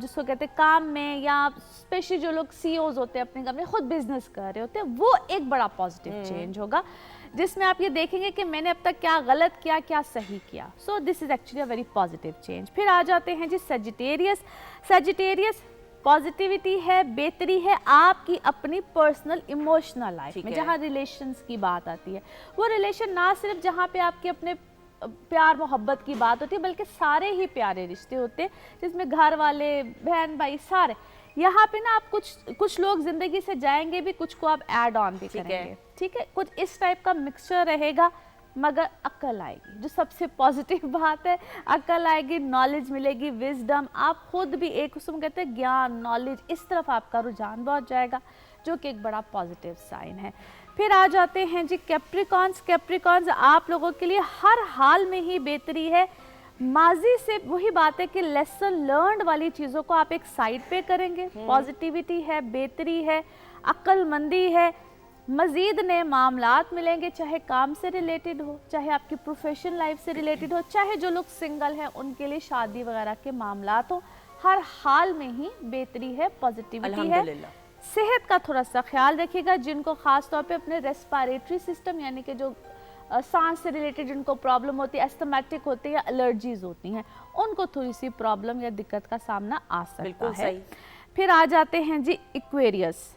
जिसको कहते हैं काम में, या स्पेशली जो लोग सीईओज होते हैं अपने कंपनी खुद बिजनेस कर रहे होते हैं, वो एक बड़ा पॉजिटिव चेंज होगा जिसमें आप ये देखेंगे कि मैंने अब तक क्या गलत किया, क्या सही किया। So this is actually a very positive change. फिर आ जाते हैं जी सजिटेरियस। सजिटेरियस पॉजिटिविटी है, बेहतरी है आपकी अपनी पर्सनल इमोशनल लाइफ में। जहाँ रिलेशंस की बात आती है, वो रिलेशन ना सिर्फ जहाँ पे आपके अपने प्यार मोहब्बत की बात होती है, बल्कि सारे ही प्यारे रिश्ते होते हैं, जिसमें घर वाले, बहन भाई, सारे। यहाँ पे ना आप कुछ लोग जिंदगी से जाएंगे भी, कुछ को आप ऐड ऑन भी करेंगे, ठीक है। कुछ इस टाइप का मिक्सचर रहेगा, मगर अक्ल आएगी, जो सबसे पॉजिटिव बात है। अक्ल आएगी, नॉलेज मिलेगी, विजडम, आप खुद भी एक उसमें कहते हैं ज्ञान, नॉलेज, इस तरफ आपका रुझान बहुत जाएगा, जो कि एक बड़ा पॉजिटिव साइन है। फिर आ जाते हैं जी कैप्रिकॉन्स। कैप्रिकॉन्स आप लोगों के लिए हर हाल में ही बेहतरी है। माजी से वही बात है कि लेसन लर्नड वाली चीज़ों को आप एक साइड पे करेंगे। पॉजिटिविटी है, बेहतरी है, अक्लमंदी है, मज़ीद नए मामलात मिलेंगे, चाहे काम से रिलेटेड हो, चाहे आपकी प्रोफेशनल लाइफ से रिलेटेड हो, चाहे जो लोग सिंगल हैं उनके लिए शादी वगैरह के मामलात हो। हर हाल में ही बेहतरी है, पॉजिटिविटी है। सेहत का थोड़ा सा ख्याल रखिएगा, जिनको ख़ास तौर पे अपने रेस्पिरेटरी सिस्टम यानी कि जो सांस से रिलेटेड जिनको प्रॉब्लम होती है, एस्थमेटिक होती है या एलर्जीज होती हैं, उनको थोड़ी सी प्रॉब्लम या दिक्कत का सामना आ सकता है। फिर आ जाते हैं जी एक्वेरियस।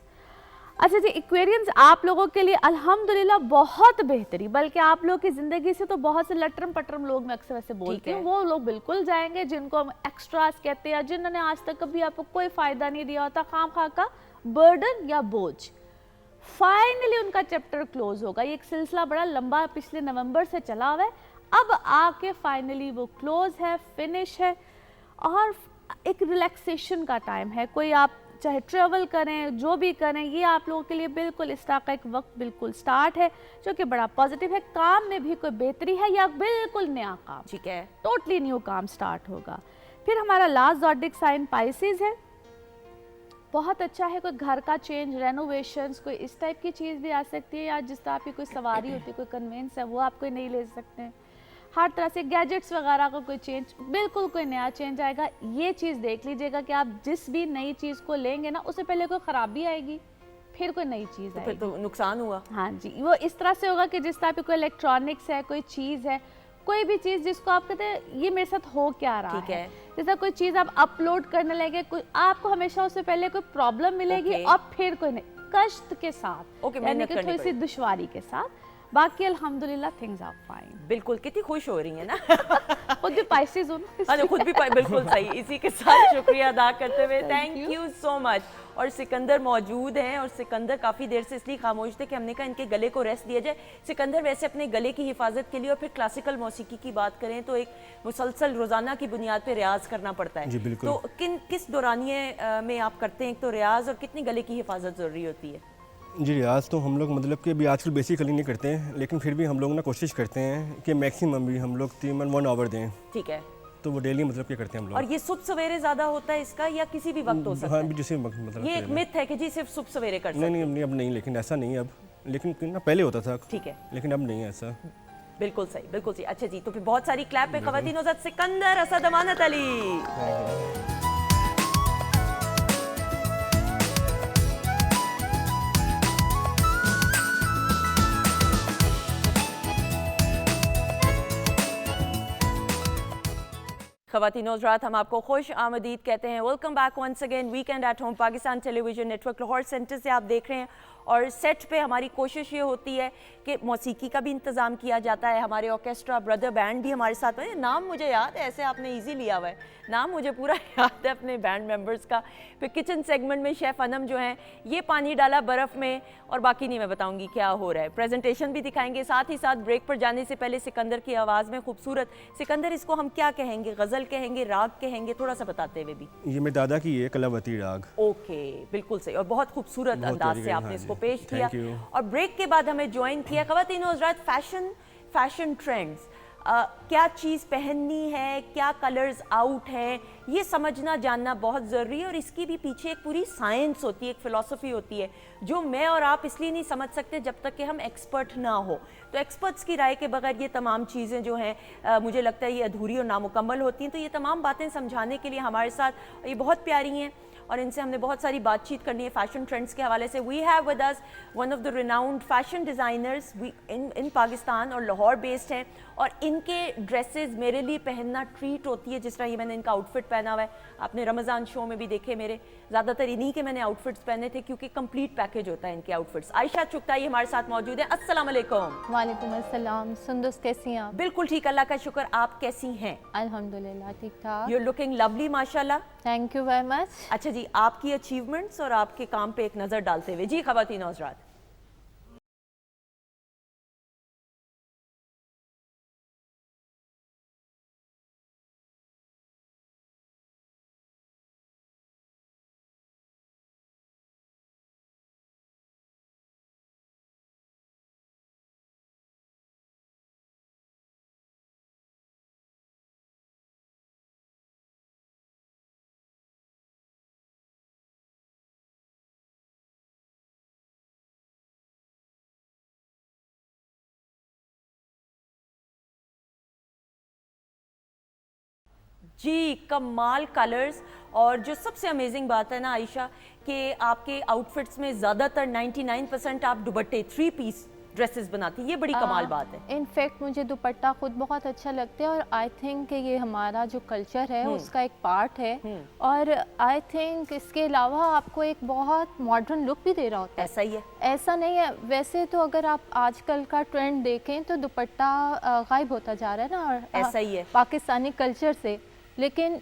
अच्छा जी, एक्वेरियंस आप लोगों के लिए अल्हम्दुलिल्लाह बहुत बेहतरी, बल्कि आप लोग की ज़िंदगी से तो बहुत से लटरम पटरम लोग मैं अक्सर वैसे बोलती हूँ, वो लोग बिल्कुल जाएंगे जिनको हम एक्स्ट्रास कहते हैं, जिन्होंने आज तक कभी आपको कोई फ़ायदा नहीं दिया होता, खाम खा का बर्डन या बोझ। फाइनली उनका चैप्टर क्लोज होगा। ये एक सिलसिला बड़ा लंबा पिछले नवंबर से चला हुआ है, अब आके फाइनली वो क्लोज है, फिनिश है, और एक रिलैक्सेशन का टाइम है। कोई आप चाहे ट्रेवल करें, जो भी करें, ये आप लोगों के लिए बिल्कुल इस तरह का एक वक्त बिल्कुल स्टार्ट है, जो कि बड़ा पॉजिटिव है। काम में भी कोई बेहतरी है या बिल्कुल नया काम, ठीक है, टोटली न्यू काम स्टार्ट होगा। फिर हमारा लास्ट ज़ोडिक साइन पाइसेस है, बहुत अच्छा है। कोई घर का चेंज, रेनोवेशंस, कोई इस टाइप की चीज़ भी आ सकती है, या जिस तरह की कोई सवारी होती है, कोई कन्वेंस है, वो आप कोई नहीं ले सकते हैं। हर तरह से गैजेट्स वगैरह का कोई चेंज, बिल्कुल कोई नया चेंज आएगा। ये चीज़ देख लीजिएगा कि आप जिस भी नई चीज़ को लेंगे ना, उससे पहले कोई ख़राबी आएगी, फिर कोई नई चीज़ आएगी, फिर तो नुकसान हुआ। हाँ जी, वो इस तरह से होगा कि जिस तरह पे कोई इलेक्ट्रॉनिक्स है, कोई चीज़ है, कोई भी चीज़ जिसको आप कहते हैं ये मेरे साथ हो क्या रहा है, जैसा कोई चीज़ आप अपलोड करने लगे, कोई आपको हमेशा उससे पहले कोई प्रॉब्लम मिलेगी और फिर कोई नहीं, कष्ट के साथ, यानी कि थोड़ी सी दुश्वारी के साथ। बाकी अल्हम्दुलिल्लाह थिंग्स आर फाइन। बिल्कुल, कितनी खुश हो रही है ना। खुद भी पाइसेस हो ना। हाँ, खुद भी बिल्कुल सही। इसी के साथ शुक्रिया अदा करते हुए थैंक यू सो मच। और सिकंदर मौजूद हैं, और सिकंदर काफ़ी देर से इसलिए खामोश थे कि हमने कहा इनके गले को रेस्ट दिया जाए। सिकंदर वैसे अपने गले की हिफाजत के लिए, और फिर क्लासिकल मौसीकी की बात करें तो एक मुसलसल रोज़ाना की बुनियाद पे रियाज करना पड़ता है। जी बिल्कुल। तो किस दौरानिए में आप करते हैं तो रियाज, और कितनी गले की हिफाजत ज़रूरी होती है? जी, रियाज तो हम लोग मतलब कि अभी आजकल बेसिकली नहीं करते हैं, लेकिन फिर भी हम लोग ना कोशिश करते हैं कि मैक्सिमम भी हम लोग तकरीबन 1 आवर दें। ठीक है, तो वो डेली मतलब क्या करते हैं हम लोग। और ये सुबह सवेरे ज़्यादा होता है इसका, या किसी भी वक्त हो सकता है? हाँ, जिसे मतलब ये एक मिथ है कि जी सिर्फ सुबह सवेरे कर सकते हैं। नहीं, अब नहीं, लेकिन ऐसा नहीं है अब, लेकिन ना पहले होता था। ठीक है, लेकिन अब नहीं है ऐसा। बिल्कुल सही, बिल्कुल सही। अच्छा जी, तो फिर बहुत सारी क्लैप पे ख़वातीन, सिकंदर, असद, अमानत अली। ख़वातीन और हज़रात, हम आपको खुश आमदीद कहते हैं। Welcome back once again weekend at home Pakistan television network Lahore centre से आप देख रहे हैं। और सेट पे हमारी कोशिश ये होती है कि मौसीकी का भी इंतज़ाम किया जाता है। हमारे ऑर्केस्ट्रा ब्रदर बैंड भी हमारे साथ में, नाम मुझे याद है, ऐसे आपने इजी लिया हुआ है, नाम मुझे पूरा याद है अपने बैंड मेंबर्स का। फिर किचन सेगमेंट में शेफ़ अनम जो हैं, ये पानी डाला बर्फ़ में, और बाकी नहीं मैं बताऊंगी क्या हो रहा है। प्रेजेंटेशन भी दिखाएंगे, साथ ही साथ ब्रेक पर जाने से पहले सिकंदर की आवाज़ में खूबसूरत, सिकंदर इसको हम क्या कहेंगे, गज़ल कहेंगे, राग कहेंगे, थोड़ा सा बताते हुए भी। ये मेरे दादा की है, कलावती राग। ओके, बिल्कुल सही, और बहुत खूबसूरत अंदाज से आपने इसको पेश किया। Thank you. और ब्रेक के बाद हमें ज्वाइन किया ख़वातीन और हज़रात फैशन ट्रेंड्स, क्या चीज़ पहननी है, क्या कलर्स आउट हैं, ये समझना जानना बहुत ज़रूरी है। और इसकी भी पीछे एक पूरी साइंस होती है, एक फ़िलॉसफी होती है, जो मैं और आप इसलिए नहीं समझ सकते जब तक कि हम एक्सपर्ट ना हो। तो एक्सपर्ट्स की राय के बगैर ये तमाम चीज़ें जो हैं मुझे लगता है ये अधूरी और नामुकम्मल होती हैं। तो ये तमाम बातें समझाने के लिए हमारे साथ ये बहुत प्यारी हैं और इनसे हमने बहुत सारी बातचीत करनी है फैशन ट्रेंड्स के हवाले से। We have with us one of the renowned fashion designers in Pakistan और लाहौर बेस्ड हैं, और इनके ड्रेसेस मेरे लिए पहनना ट्रीट होती है। जिस तरह ये मैंने इनका आउटफिट पहना हुआ है, आपने रमज़ान शो में भी देखे, मेरे ज़्यादातर इन्हीं के मैंने आउटफिट्स पहने थे क्योंकि कंप्लीट पैकेज होता है इनके आउटफिट्स। आयशा चुगताई हमारे साथ मौजूद है। अस्सलाम वालेकुम। वालेकुम अस्सलाम। सुंदस कैसी हैं आप? बिल्कुल ठीक, अल्लाह का शुक्र। आप कैसी हैं? अल्हम्दुलिल्लाह ठीक ठाक। यू आर लुकिंग लवली माशाल्लाह। Thank you very much. अच्छा जी, आपकी अचीवमेंट्स और आपके काम पे एक नज़र डालते हुए जी ख़वातीन और हज़रात। जी कमाल कलर्स, और जो सबसे अमेजिंग बात है ना आयशा कि आपके आउटफिट्स में ज़्यादातर 99% आप दुपट्टे 3 पीस ड्रेसेस बनाती, ये बड़ी कमाल बात है। इनफैक्ट मुझे दुपट्टा खुद बहुत अच्छा लगता है और आई थिंक कि ये हमारा जो कल्चर है उसका एक पार्ट है, और आई थिंक इसके अलावा आपको एक बहुत मॉडर्न लुक भी दे रहा होता है। ऐसा ही है? ऐसा नहीं है, वैसे तो अगर आप आजकल का ट्रेंड देखें तो दुपट्टा गायब होता जा रहा है ना, और ऐसा ही है पाकिस्तानी कल्चर से। लेकिन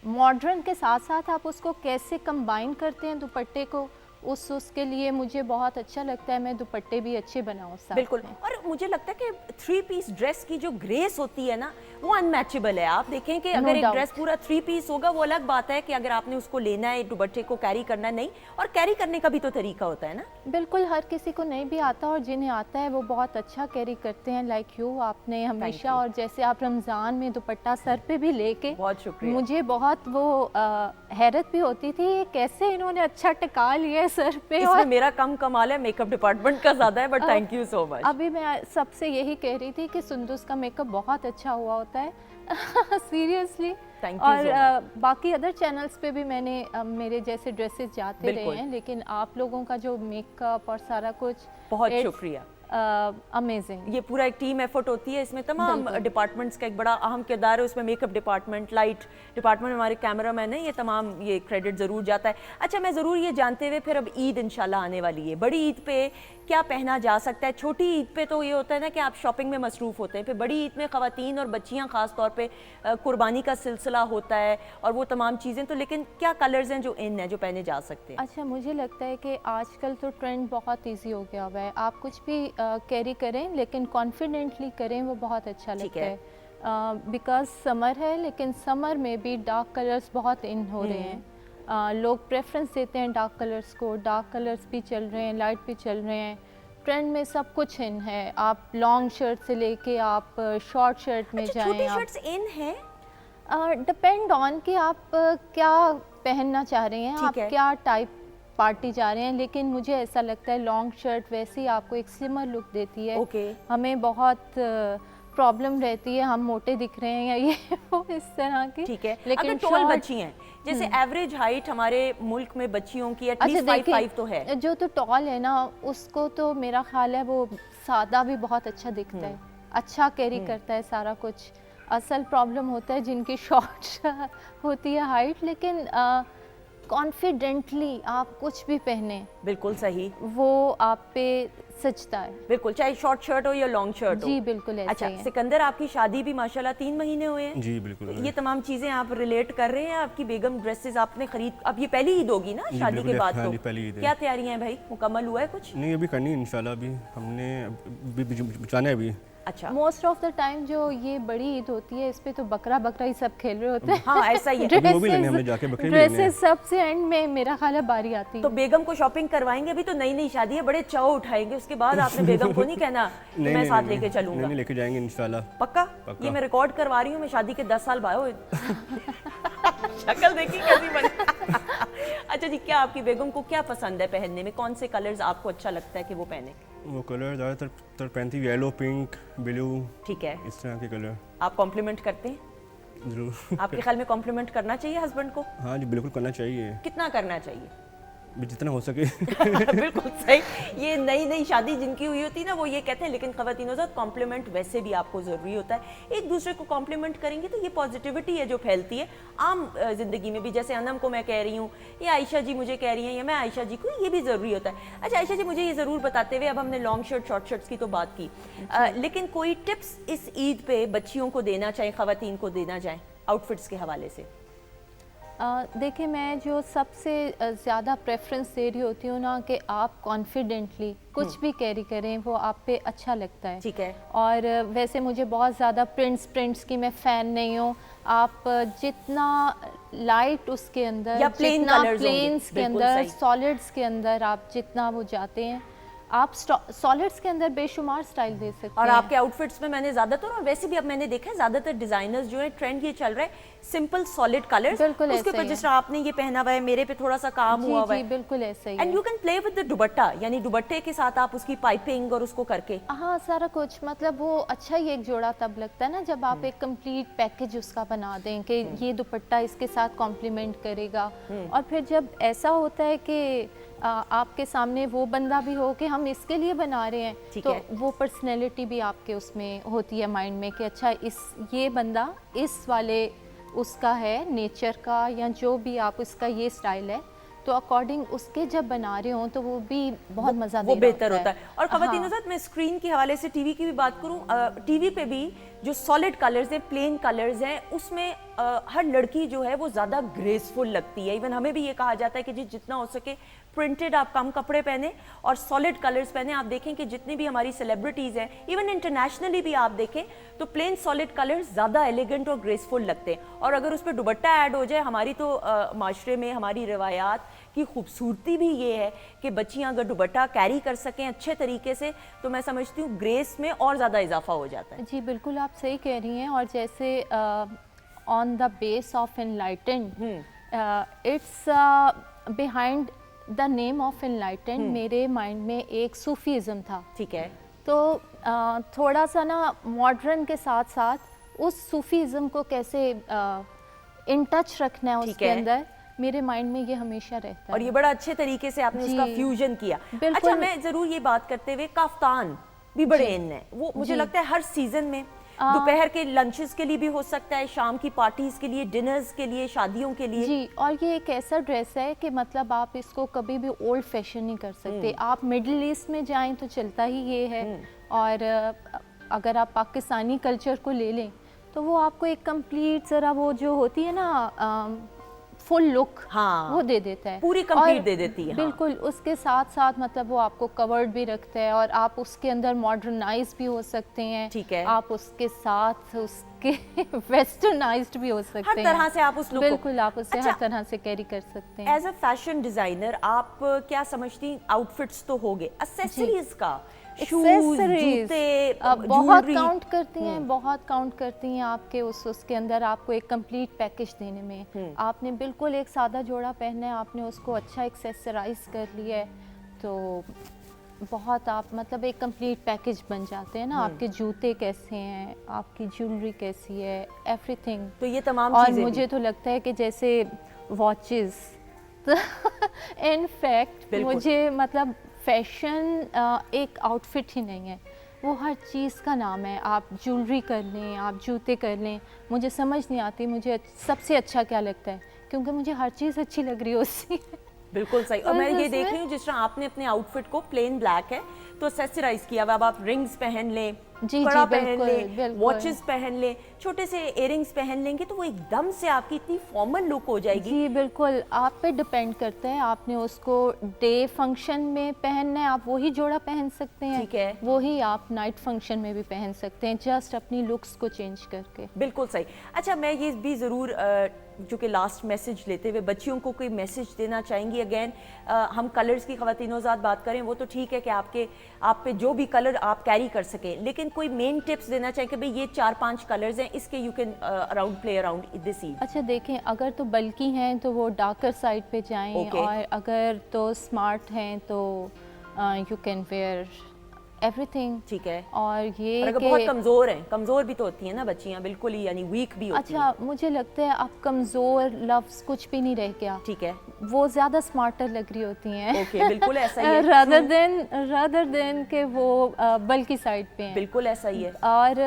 मॉडर्न के साथ साथ आप उसको कैसे कंबाइन करते हैं दुपट्टे को, उसके लिए मुझे बहुत अच्छा लगता है। मैं दुपट्टे भी अच्छे बनाऊँ साथ बिल्कुल में। और मुझे लगता है कि 3 पीस ड्रेस की जो ग्रेस होती है ना वो अनमैचेबल है। आप देखें कि अगर एक ड्रेस पूरा 3 पीस होगा वो अलग बात है कि अगर आपने उसको लेना है, दुपट्टे को कैरी करना है, नहीं, और कैरी करने का भी तो तरीका होता है ना। बिल्कुल, हर किसी को नहीं भी आता और जिन्हें आता है वो बहुत अच्छा कैरी करते हैं, लाइक यू आपने हमेशा। और जैसे आप रमज़ान में दुपट्टा सर पे भी लेके, बहुत शुक्रिया। मुझे बहुत वो हैरत भी होती थी कैसे इन्होंने अच्छा टिका लिया है सर पे। इसमें और मेरा कम कमाल है, मेकअप डिपार्टमेंट का ज़्यादा है, but thank you so much. अभी मैं सबसे यही कह रही थी कि सुंदुस का मेकअप बहुत अच्छा हुआ होता है सीरियसली। Thank you और so much. बाकी अदर चैनल्स पे भी मैंने मेरे जैसे ड्रेसेस जाते रहे हैं, लेकिन आप लोगों का जो मेकअप और सारा कुछ, बहुत शुक्रिया। अमेजिंग। ये पूरा एक टीम एफर्ट होती है, इसमें तमाम डिपार्टमेंट्स का एक बड़ा अहम किरदार है। उसमें मेकअप डिपार्टमेंट, लाइट डिपार्टमेंट, हमारे कैमरामैन है, ये तमाम ये क्रेडिट ज़रूर जाता है। अच्छा, मैं ज़रूर ये जानते हुए फिर अब ईद इंशाल्लाह आने वाली है, बड़ी ईद पे क्या पहना जा सकता है? छोटी ईद पे तो ये होता है ना कि आप शॉपिंग में मसरूफ़ होते हैं, फिर बड़ी ईद में ख़वातीन और बच्चियाँ ख़ास तौर पे कुर्बानी का सिलसिला होता है और वो तमाम चीज़ें, तो लेकिन क्या कलर्स हैं जो इन है जो पहने जा सकते हैं? अच्छा, मुझे लगता है कि आजकल तो ट्रेंड बहुत इजी हो गया हुआ है, आप कुछ भी कैरी करें लेकिन कॉन्फिडेंटली करें, वो बहुत अच्छा लगता है। बिकॉज समर है, लेकिन समर में भी डार्क कलर्स बहुत इन हो रहे हैं। लोग प्रेफरेंस देते हैं डार्क कलर्स को, डार्क कलर्स भी चल रहे हैं, लाइट भी चल रहे हैं, ट्रेंड में सब कुछ इन है। आप लॉन्ग शर्ट से लेके आप शॉर्ट शर्ट में जाएं। छोटी शर्ट्स इन है? डिपेंड ऑन कि आप क्या पहनना चाह रहे हैं, आप क्या टाइप पार्टी जा रहे हैं। लेकिन मुझे ऐसा लगता है लॉन्ग शर्ट वैसे ही आपको एक स्लिमर लुक देती है। हमें बहुत प्रॉब्लम रहती है, हम मोटे दिख रहे हैं या ये वो इस तरह की। ठीक है, लेकिन अगर टॉल बच्ची हैं, जैसे एवरेज हाइट हमारे मुल्क में बच्चियों की एटलीस्ट 5'5" तो है। जो तो टॉल है ना, उसको तो मेरा ख्याल है वो सादा भी बहुत अच्छा दिखता है, अच्छा कैरी करता है सारा कुछ। असल प्रॉब्लम होता है जिनकी शॉर्ट होती है हाइट, लेकिन कॉन्फिडेंटली आप कुछ भी पहने बिल्कुल सही, वो आप पे सजता है। बिल्कुल, चाहे शॉर्ट शर्ट हो या लॉन्ग शर्ट हो। जी बिल्कुल ऐसे अच्छा ही है। सिकंदर, आपकी शादी भी माशाल्लाह 3 महीने हुए हैं। जी बिल्कुल। ये तमाम चीजें आप रिलेट कर रहे हैं? आपकी बेगम ड्रेसेस आपने खरीद, अब ये पहली ईद होगी ना शादी बिल्कुल, के बाद? हाँ तो जी, पहली ईद है। क्या तैयारियां हैं भाई, मुकम्मल हुआ है कुछ? नहीं अभी करनी है इंशाल्लाह, अभी हमने बचाना है अभी। अच्छा मोस्ट ऑफ द टाइम जो ये बड़ी ईद होती है इस पे तो बकरा बकरा ही सब खेल रहे होते हैं। हाँ ऐसा ही है। अभी वो भी लेने हमने जाके बकरे भी लेने हैं। ड्रेसेस सबसे एंड में मेरा ख्याल है बारी आती है। तो बेगम को शॉपिंग करवाएंगे, अभी तो नई नई शादी है, बड़े चाव उठाएंगे, उसके बाद आपने बेगम को नहीं कहना कि मैं साथ लेके चलूंगा। नहीं लेके जाएंगे इंशाल्लाह। पक्का? ये मैं रिकॉर्ड करवा रही हूँ, मैं शादी के 10 साल बाद शक्ल देखी कैसी बनी। अच्छा जी, क्या आपकी बेगम को क्या पसंद है पहनने में, कौन से कलर्स आपको अच्छा लगता है कि वो पहने? वो कलर ज़्यादातर पहनती है येलो, पिंक, ब्लू, ठीक है, इस तरह के कलर। आप कॉम्प्लीमेंट करते हैं? जरूर। आपके ख्याल में कॉम्प्लीमेंट करना चाहिए हस्बैंड को? हाँ जी बिल्कुल करना चाहिए, कितना करना चाहिए? जितना हो सके। बिल्कुल सही। ये नई नई शादी जिनकी हुई होती है ना, वो ये कहते हैं, लेकिन ख़वातीनों से कॉम्प्लीमेंट वैसे भी आपको ज़रूरी होता है। एक दूसरे को कॉम्प्लीमेंट करेंगे तो ये पॉजिटिविटी है जो फैलती है आम ज़िंदगी में भी। जैसे अनम को मैं कह रही हूँ, या आयशा जी मुझे कह रही हैं, या मैं आयशा जी को, ये भी ज़रूरी होता है। अच्छा आयशा जी, मुझे ये ज़रूर बताते हुए, अब हमने लॉन्ग शर्ट शॉर्ट शर्ट्स की तो बात की, लेकिन कोई टिप्स इस ईद पे बच्चियों को देना चाहें, ख़वातीन को देना चाहें आउटफिट्स के हवाले से? देखिए, मैं जो सबसे ज़्यादा प्रेफरेंस दे रही होती हूँ ना कि आप कॉन्फिडेंटली कुछ भी कैरी करें, वो आप पे अच्छा लगता है। ठीक है। और वैसे मुझे बहुत ज़्यादा प्रिंट्स की मैं फ़ैन नहीं हूँ। आप जितना लाइट उसके अंदर, या प्लेन जितना कलर्स होंगे, प्लेन्स के बिल्कुल अंदर, सही। सॉलिड्स के अंदर आप जितना वो जाते हैं, आप सॉलिड्स के अंदर बेशुमार स्टाइल दे सकते हैं। और आपके आउटफिट्स में मैंने ज़्यादातर, और वैसे भी अब मैंने देखा है ज़्यादातर डिज़ाइनर्स जो है, ट्रेंड ये चल रहा है सिंपल सॉलिड कलर्स। बिल्कुल उसके ऐसे ऊपर ही जिस तरह आपने ये पहना हुआ है, मेरे पे थोड़ा सा काम हुआ हुआ जी है, बिल्कुल ऐसा ही एंड है। You can play with the दुपट्टा, यानी दुपट्टे के साथ आप उसकी पाइपिंग और उसको करके। हाँ सारा कुछ, मतलब वो अच्छा ही एक जोड़ा तब लगता है ना जब आप एक कंप्लीट पैकेज उसका बना दें कि ये दुपट्टा इसके साथ कॉम्प्लीमेंट करेगा। और फिर जब ऐसा होता है कि आपके सामने वो बंदा भी हो कि हम इसके लिए बना रहे हैं, ठीक तो है। वो पर्सनैलिटी भी आपके उसमें होती है माइंड में कि अच्छा ये बंदा इस वाले उसका है नेचर का, या जो भी आप इसका ये स्टाइल है, तो अकॉर्डिंग उसके जब बना रहे हो तो वो भी बहुत मज़ा वो बेहतर होता है। और हाँ। ख़वातीन साथ मैं स्क्रीन के हवाले से टीवी की भी बात करूं, टीवी पे भी जो सॉलिड कलर्स हैं, प्लेन कलर्स हैं, उसमें हर लड़की जो है वो ज़्यादा ग्रेसफुल लगती है। इवन हमें भी ये कहा जाता है कि जी जितना हो सके प्रिंटेड आप कम कपड़े पहने और सॉलिड कलर्स पहने। आप देखें कि जितनी भी हमारी सेलिब्रिटीज़ हैं, इवन इंटरनेशनली भी आप देखें तो प्लेन सॉलिड कलर्स ज़्यादा एलिगेंट और ग्रेसफुल लगते हैं। और अगर उस पर दुपट्टा ऐड हो जाए, हमारी तो माशरे में हमारी रिवायात की खूबसूरती भी ये है कि बच्चियां अगर दुपट्टा कैरी कर सकें अच्छे तरीके से, तो मैं समझती हूँ ग्रेस में और ज़्यादा इजाफा हो जाता है। जी बिल्कुल आप सही कह रही हैं। और जैसे on the base of enlightened, it's behind the name of enlightened मेरे माइंड में एक सूफीज़म था। ठीक है। तो थोड़ा सा ना मॉडर्न के साथ साथ उस सूफीज़म को कैसे इन टच रखना है ठीक उसके है। अंदर, मेरे माइंड में ये हमेशा रहता और है। ये बड़ा अच्छे तरीके से आपने जी। उसका फ्यूजन किया। बिल्कुल। अच्छा, मैं जरूर ये बात करते हुए, काफ्तान भी बड़े इन है, वो मुझे जी। लगता है हर सीजन में दोपहर के लंचेस के लिए भी हो सकता है, शाम की पार्टीज के लिए, डिनर्स के लिए, शादियों के लिए। जी, और ये एक ऐसा ड्रेस है कि मतलब आप इसको कभी भी ओल्ड फैशन नहीं कर सकते। आप मिडिल ईस्ट में जाएं तो चलता ही ये है, और अगर आप पाकिस्तानी कल्चर को ले लें तो वो आपको एक कंप्लीट ज़रा वो जो होती है ना फुल लुक, हाँ, वो दे देता है, पूरी कंप्लीट और दे देती है। हाँ। बिल्कुल उसके साथ साथ मतलब वो आपको कवर्ड भी रखता है, और आप उसके अंदर मॉडर्नाइज भी हो सकते हैं। ठीक है। आप उसके साथ उसके वेस्टर्नाइज्ड भी हो सकते हैं। हर तरह से आप उस लुक को, बिल्कुल आप उसे अच्छा, हर तरह से कैरी कर सकते हैं। एज अ फैशन डिजाइनर आप क्या समझती, आउटफिट्स तो हो गए, एक्सेसरीज का, शूज, Accessories, जूते, बहुत jewelry, काउंट करती हैं, बहुत काउंट करती हैं आपके उसके अंदर आपको एक कंप्लीट पैकेज देने में। आपने बिल्कुल एक सादा जोड़ा पहना है, आपने उसको अच्छा एक्सेसराइज कर लिया है, तो बहुत आप मतलब एक कंप्लीट पैकेज बन जाते हैं ना। आपके जूते कैसे हैं, आपकी ज्वेलरी कैसी है, एवरीथिंग। तो ये तमाम और चीजें मुझे तो लगता है कि जैसे वॉचेस, तो इनफैक्ट बिल्कुल। मुझे मतलब फैशन एक आउटफिट ही नहीं है, وہ ہر چیز کا نام ہے. آپ جولری کر لیں, آپ جوتے کر لیں, مجھے سمجھ نہیں آتی مجھے سب سے اچھا کیا لگتا ہے, کیونکہ مجھے ہر چیز اچھی لگ رہی ہوتی ہے. بالکل صحیح. اور میں یہ دیکھ رہی ہوں جس طرح آپ نے اپنے آؤٹ فٹ کو پلین بلیک ہے تو اسیسرائز کیا ہوا, اب آپ رنگز پہن لیں, جی کڑا جی پہن بالکل لیں, بالکل. واچز پہن لیں, چھوٹے سے ایئر رنگز پہن لیں گے تو وہ ایک دم سے آپ کی اتنی فارمل لک ہو جائے گی. جی بالکل, آپ پہ ڈپینڈ کرتا ہے, آپ نے اس کو ڈے فنکشن میں پہننا ہے آپ وہی جوڑا پہن سکتے ہیں, ٹھیک ہے, وہی آپ نائٹ فنکشن میں بھی پہن سکتے ہیں, جسٹ اپنی لکس کو چینج کر کے. بالکل صحیح. اچھا میں یہ بھی ضرور جو کہ لاسٹ میسج لیتے ہوئے بچیوں کو کوئی میسج دینا چاہیں گی. اگین ہم کلرز کی خواتین و ذات بات کریں وہ تو ٹھیک ہے کہ آپ پہ جو بھی کلر آپ کیری کر سکیں, لیکن کوئی مین ٹپس دینا چاہیں کہ بھئی یہ 4-5 کلرز ہیں اس کے you can around play around this ad. اچھا دیکھیں, اگر تو بلکی ہیں تو وہ ڈارکر سائڈ پہ جائیں, اور اگر تو اسمارٹ ہیں تو you can wear every thing. ٹھیک ہے, اور یہ اگر بہت کمزور ہیں, کمزور بھی تو ہوتی ہیں نا بچیاں, بالکل ہی یعنی ویک بھی ہوتی ہیں. اچھا مجھے لگتا ہے اب کمزور لفظ کچھ بھی نہیں رہ گیا, ٹھیک ہے, وہ زیادہ اسمارٹر لگ رہی ہوتی ہیں. اوکے, بالکل ایسا ہی ہے, رادر دین کہ وہ بلکی سائڈ پہ ہیں. بالکل ایسا ہی ہے. اور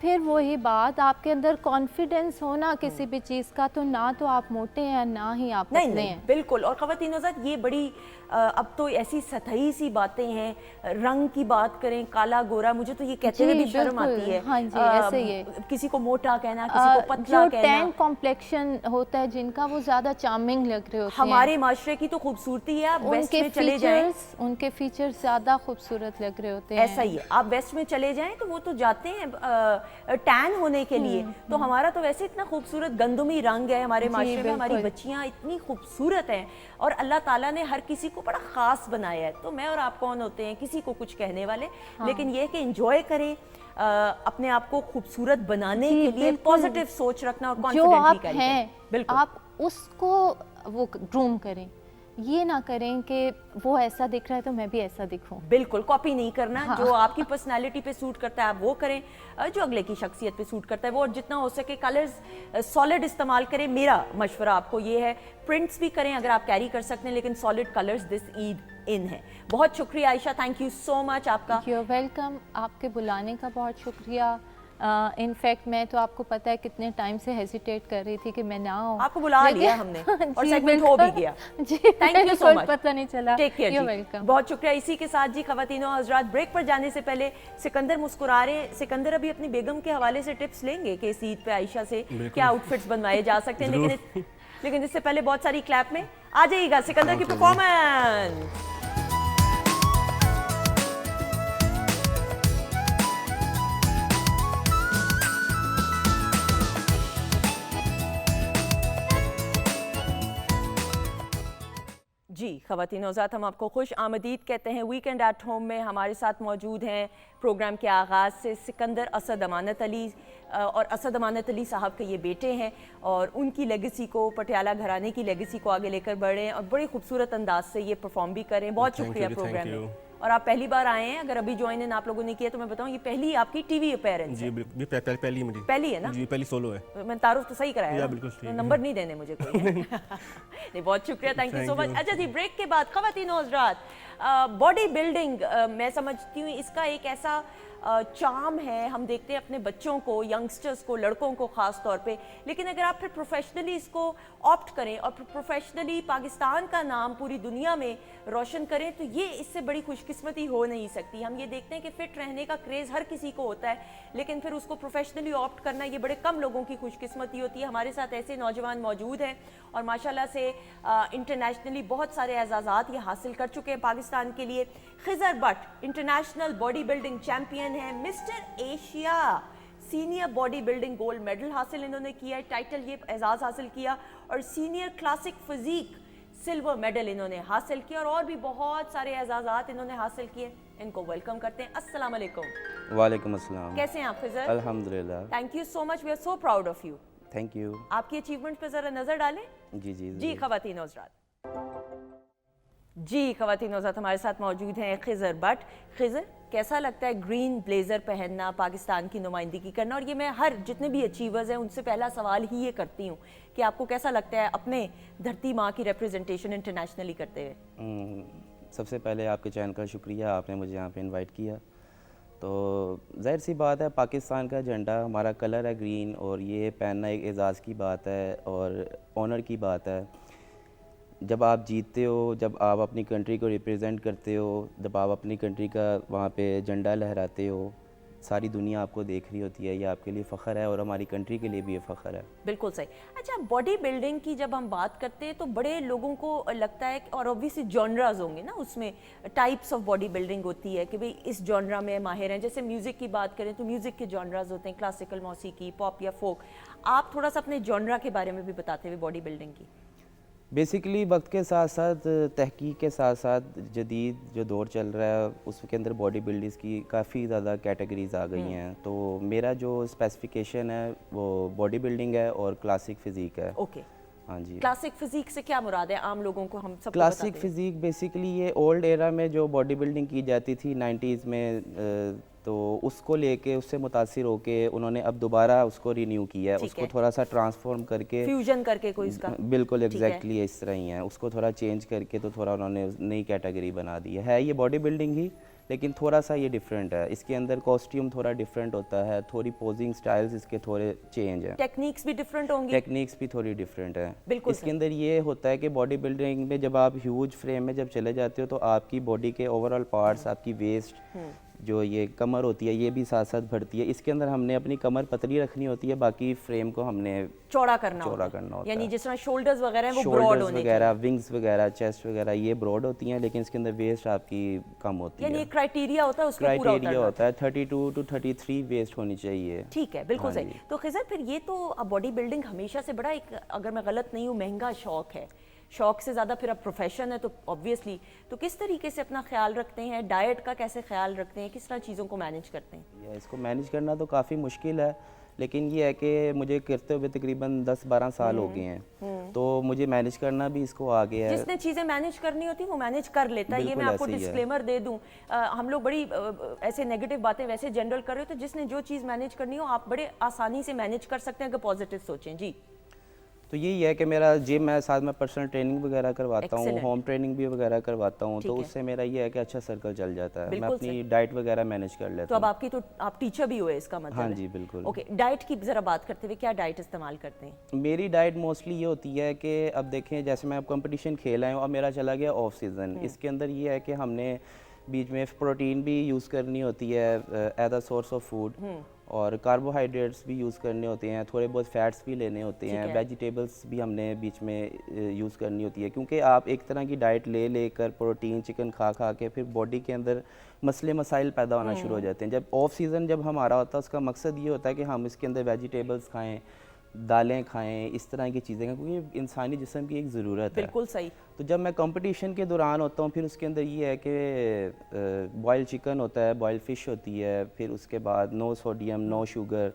پھر وہی بات, آپ کے اندر کانفیڈنس ہونا کسی بھی چیز کا, تو نہ تو آپ موٹے ہیں نہ ہی آپ پتلے ہیں. بالکل. اور خواتین حضرات یہ بڑی اب تو ایسی سطحی سی باتیں ہیں, رنگ کی بات کریں, کالا گورا, مجھے تو یہ کہتے ہوئے بھی شرم آتی ہے. ہاں جی ایسے ہی ہے, کسی کو موٹا کہنا, کسی کو پتلا کہنا. جو ٹین کمپلیکشن ہوتا ہے جن کا, وہ زیادہ چارمنگ لگ رہے ہوتے ہیں. ہمارے معاشرے کی تو خوبصورتی ہے, آپ ویسٹ میں چلے جائیں, ان کے فیچرز زیادہ خوبصورت لگ رہے ہوتے ہیں. ایسا ہی ہے, آپ ویسٹ میں چلے جائیں تو وہ تو جاتے ہیں ٹین ہونے کے لیے, تو ہمارا تو ویسے اتنا خوبصورت گندمی رنگ ہے ہمارے معاشرے میں, ہماری بچیاں اتنی خوبصورت ہیں, اور اللہ تعالیٰ نے ہر کسی کو بڑا خاص بنایا ہے. تو میں اور آپ کون ہوتے ہیں کسی کو کچھ کہنے والے, لیکن یہ کہ انجوائے کریں, اپنے آپ کو خوبصورت بنانے کے لیے پازیٹیو سوچ رکھنا اور کانفیڈنٹلی کریں. جو آپ ہیں, بالکل آپ اس کو وہ گروم کریں, یہ نہ کریں کہ وہ ایسا دکھ رہا ہے تو میں بھی ایسا دکھوں. بالکل کاپی نہیں کرنا, جو آپ کی پرسنالٹی پہ سوٹ کرتا ہے آپ وہ کریں, جو اگلے کی شخصیت پہ سوٹ کرتا ہے وہ, اور جتنا ہو سکے کلرز سالڈ استعمال کریں. میرا مشورہ آپ کو یہ ہے, پرنٹس بھی کریں اگر آپ کیری کر سکتے ہیں, لیکن سالڈ کلرز دس عید ان ہے. بہت شکریہ عائشہ, تھینک یو سو مچ آپ کا. یو ویلکم, آپ کے بلانے کا بہت شکریہ. ان فیکٹ میں تو آپ کو پتہ ہے کتنے ٹائم سے ہیزیٹیٹ کر رہی تھی کہ میں نہ آؤں. آپ کو بلا لیا ہم نے اور سیگمنٹ ہو بھی گیا. جی تھینک یو سو مچ, پتہ نہیں چلا. ٹیک کیئر جی, بہت شکریہ. اسی کے ساتھ جی خواتین و حضرات, بریک پر جانے سے پہلے سکندر مسکرا رہے ہیں, سکندر ابھی اپنی بیگم کے حوالے سے ٹپس لیں گے کہ اس عید پہ عائشہ سے کیا آؤٹ فٹس بنوائے جا سکتے ہیں, لیکن اس سے پہلے بہت ساری کلیپ میں آ جائیے گا سکندر کی پرفارمنس. جی خواتین و حضرات, ہم آپ کو خوش آمدید کہتے ہیں. ویکینڈ ایٹ ہوم میں ہمارے ساتھ موجود ہیں پروگرام کے آغاز سے سکندر اسد امانت علی, اور اسد امانت علی صاحب کے یہ بیٹے ہیں, اور ان کی لیگیسی کو, پٹیالہ گھرانے کی لیگیسی کو آگے لے کر بڑھ رہے ہیں, اور بڑے خوبصورت انداز سے یہ پرفارم بھی کریں. بہت شکریہ پروگرام میں. اور آپ پہلی بار آئے ہیں, اگر ابھی جوائن آپ لوگوں نے کیا تو میں بتاؤں یہ پہلی آپ کی ٹی وی اپیرنس ہے. جی پہلی میری, پہلی ہے نا؟ جی پہلی سولو ہے. میں تعارف تو صحیح کرایا, بالکل نمبر نہیں دینے مجھے کوئی. نہیں, بہت شکریہ, تھینک یو سو مچ. اچھا جی, بریک کے بعد خواتین و حضرات, باڈی بلڈنگ میں سمجھتی ہوں اس کا ایک ایسا چارم ہے, ہم دیکھتے ہیں اپنے بچوں کو, ینگسٹرز کو, لڑکوں کو خاص طور پہ, لیکن اگر آپ پھر پروفیشنلی اس کو آپٹ کریں اور پھر پروفیشنلی پاکستان کا نام پوری دنیا میں روشن کریں تو یہ اس سے بڑی خوش قسمتی ہو نہیں سکتی. ہم یہ دیکھتے ہیں کہ فٹ رہنے کا کریز ہر کسی کو ہوتا ہے, لیکن پھر اس کو پروفیشنلی آپٹ کرنا یہ بڑے کم لوگوں کی خوش قسمتی ہوتی ہے. ہمارے ساتھ ایسے نوجوان موجود ہیں اور ماشاءاللہ سے انٹرنیشنلی بہت سارے اعزازات یہ حاصل کر چکے ہیں پاکستان کے لیے. Khizar Butt international body building champion ہیں, mister Asia senior body building gold medal حاصل انہوں نے کیا ہے, ٹائٹل یہ اعزاز حاصل کیا, اور senior classic physique silver medal انہوں نے حاصل کیا, اور بھی بہت سارے اعزازات انہوں نے حاصل کیے. ان کو ویلکم کرتے ہیں. السلام علیکم. وعلیکم السلام. کیسے ہیں آپ خضر؟ الحمدللہ. Thank you so much, we are so proud of you. Thank you. آپ کی اچیومنٹ پہ ذرا نظر ڈالیں. جی خواتین حضرات, جی خواتین حضرات ہمارے ساتھ موجود ہیں خضر بٹ. خضر, کیسا لگتا ہے گرین بلیزر پہننا, پاکستان کی نمائندگی کرنا؟ اور یہ میں ہر جتنے بھی اچیورز ہیں ان سے پہلا سوال ہی یہ کرتی ہوں کہ آپ کو کیسا لگتا ہے اپنے دھرتی ماں کی ریپریزنٹیشن انٹرنیشنلی کرتے ہوئے؟ سب سے پہلے آپ کے چینل کا شکریہ, آپ نے مجھے یہاں پہ انوائٹ کیا. تو ظاہر سی بات ہے پاکستان کا جھنڈا ہمارا کلر ہے گرین، اور یہ پہننا ایک اعزاز کی بات ہے اور آنر کی بات ہے. جب آپ جیتتے ہو، جب آپ اپنی کنٹری کو ریپرزینٹ کرتے ہو، جب آپ اپنی کنٹری کا وہاں پہ جھنڈا لہراتے ہو، ساری دنیا آپ کو دیکھ رہی ہوتی ہے، یہ آپ کے لیے فخر ہے اور ہماری کنٹری کے لیے بھی یہ فخر ہے. بالکل صحیح. اچھا باڈی بلڈنگ کی جب ہم بات کرتے ہیں تو بڑے لوگوں کو لگتا ہے اور اوبویسلی جانراز ہوں گے نا، اس میں ٹائپس آف باڈی بلڈنگ ہوتی ہے کہ بھئی اس جانرا میں ماہر ہیں. جیسے میوزک کی بات کریں تو میوزک کے جانراز ہوتے ہیں، کلاسیکل موسیقی، پاپ یا فوک. آپ تھوڑا سا اپنے جانرا کے بارے میں بھی بتاتے ہوئے باڈی بلڈنگ کی. بیسیکلی وقت کے ساتھ ساتھ، تحقیق کے ساتھ ساتھ، جدید جو دور چل رہا ہے اس کے اندر باڈی بلڈرز کی کافی زیادہ کیٹیگریز آ گئی ہیں. تو میرا جو اسپیسیفیکیشن ہے وہ باڈی بلڈنگ ہے اور کلاسک فزیک ہے. اوکے. ہاں جی. کلاسک فزیک سے کیا مراد ہے عام لوگوں کو ہم سب کو کلاسک فزیک بیسیکلی یہ اولڈ ایرا میں جو باڈی بلڈنگ کی جاتی تھی 90s میں، تو اس کو لے کے اس سے متاثر ہو کے انہوں نے اب دوبارہ اس کو رینیو کیا ہے، اس کو تھوڑا سا ٹرانسفارم کر کے، فیوژن کر کے کوئی اس کا. بالکل ایگزیکٹلی اس طرح ہی ہے، اس کو تھوڑا چینج کر کے تو تھوڑا انہوں نے نئی کیٹیگری بنا دی ہے. یہ باڈی بلڈنگ ہی لیکن تھوڑا سا یہ ڈیفرنٹ ہے. اس کے اندر کاسٹیوم تھوڑا ڈیفرنٹ ہوتا ہے، تھوڑی پوزنگ سٹائلز اس کے تھوڑے چینج ہیں، ٹیکنیکس بھی ڈیفرنٹ ہوں گی. ٹیکنیکس بھی تھوڑی ڈیفرنٹ ہے. بالکل. اس کے اندر یہ ہوتا ہے کہ باڈی بلڈنگ میں جب آپ ہیوج فریم میں جب چلے جاتے ہو تو آپ کی باڈی کے اوور آل پارٹس، آپ کی ویسٹ، جو یہ کمر ہوتی ہے یہ بھی ساتھ ساتھ بڑھتی ہے. اس کے اندر ہم نے اپنی کمر پتلی رکھنی ہوتی ہے، باقی فریم کو ہم نے چوڑا کرنا ہوتا ہے. یعنی جس طرح شولڈرز وغیرہ ہیں وہ براڈ ہونے وغیرہ، ونگز وغیرہ، چیسٹ وغیرہ یہ براڈ ہوتی ہیں، لیکن اس کے اندر ویسٹ آپ کی کم ہوتی ہے. یعنی ایک کرائٹیریا ہوتا ہے اس میں پورا ہوتا ہے 32 to 33 ویسٹ ہونی چاہیے. ٹھیک ہے، بالکل صحیح. تو خضر پھر یہ تو باڈی بلڈنگ ہمیشہ سے بڑا ایک، اگر میں غلط نہیں ہوں، مہنگا شوق ہے. شوق سے زیادہ پھر اب پروفیشن ہے تو آبویسلی. تو کس طریقے سے اپنا خیال رکھتے ہیں، ڈائٹ کا کیسے خیال رکھتے ہیں، کس طرح چیزوں کو مینیج کرتے ہیں؟ اس کو مینیج کرنا تو کافی مشکل ہے، لیکن یہ ہے کہ مجھے کرتے ہوئے تقریباً 10-12 سال ہو گئے ہیں، تو مجھے مینیج کرنا بھی اس کو آ گیا ہے. جس نے چیزیں مینیج کرنی ہوتی وہ مینیج کر لیتا ہے. یہ میں آپ کو ڈسکلیمر دے دوں، ہم لوگ بڑی ایسے نیگیٹو باتیں ویسے جنرل کر رہے ہو، تو جس نے جو چیز مینیج کرنی ہو آپ بڑے آسانی سے مینیج کر سکتے ہیں اگر پازیٹیو سوچیں. جی. تو یہی ہے کہ میرا جم ہے، ساتھ میں پرسنل ٹریننگ وغیرہ کرواتا ہوں، ہوم ٹریننگ بھی وغیرہ کرواتا ہوں، تو اس سے میرا یہ ہے کہ اچھا سرکل چل جاتا ہے. میں اپنی ڈائٹ وغیرہ مینیج کر لیتا ہوں. تو اب آپ کی تو آپ ٹیچر بھی ہوئے اس کا مطلب؟ ہاں جی بالکل. اوکے. ڈائٹ کی ذرا بات کرتے ہوئے کیا ڈائٹ استعمال کرتے ہیں؟ میری ڈائٹ موسٹلی یہ ہوتی ہے کہ اب دیکھیں جیسے میں اب کمپٹیشن کھیلا ہوں، اب میرا چلا گیا آف سیزن. اس کے اندر یہ ہے کہ ہم نے بیچ میں پروٹین بھی یوز کرنی ہوتی ہے as a source of food, اور کاربوہائیڈریٹس بھی یوز کرنے ہوتے ہیں، تھوڑے بہت فیٹس بھی لینے ہوتے ہیں، ویجیٹیبلس بھی ہم نے بیچ میں یوز کرنی ہوتی ہے. کیونکہ آپ ایک طرح کی ڈائٹ لے کر پروٹین چکن کھا کے پھر باڈی کے اندر مسئلے مسائل پیدا ہونا شروع ہو جاتے ہیں. جب آف سیزن جب ہمارا ہوتا ہے اس کا مقصد یہ ہوتا ہے کہ ہم اس کے اندر ویجیٹیبلس کھائیں، دالیں کھائیں، اس طرح کی چیزیں کھائیں، کیونکہ انسانی جسم کی ایک ضرورت ہے. بالکل صحیح. تو جب میں کمپٹیشن کے دوران ہوتا ہوں پھر اس کے اندر یہ ہے کہ بوائل چکن ہوتا ہے، بوائل فش ہوتی ہے، پھر اس کے بعد نو سوڈیم، نو شوگر،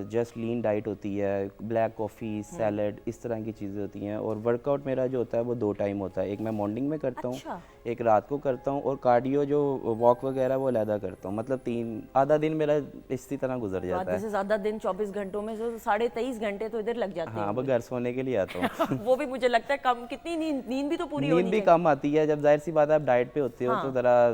جسٹ لین ڈائٹ ہوتی ہے، بلیک کافی، سیلڈ، اس طرح کی چیزیں ہوتی ہیں. اور ورک آؤٹ میرا جو ہوتا ہے وہ 2 ٹائم ہوتا ہے، ایک میں مارننگ میں کرتا ہوں، ایک رات کو کرتا ہوں، اور کارڈیو جو واک وغیرہ وہ علیحدہ کرتا ہوں. مطلب آدھا دن میرا اسی طرح گزر جاتا ہے. جیسے زیادہ دن 24 گھنٹوں میں 23.5 گھنٹے تو ادھر لگ جاتے ہیں. ہاں وہ گھر سونے کے لیے آتا ہوں. وہ بھی مجھے لگتا ہے کم، کتنی نیند بھی تو پوری ہونی چاہیے. نیند بھی کم آتی ہے، جب ظاہر سی بات ہے آپ ڈائٹ پہ ہوتے ہو تو ذرا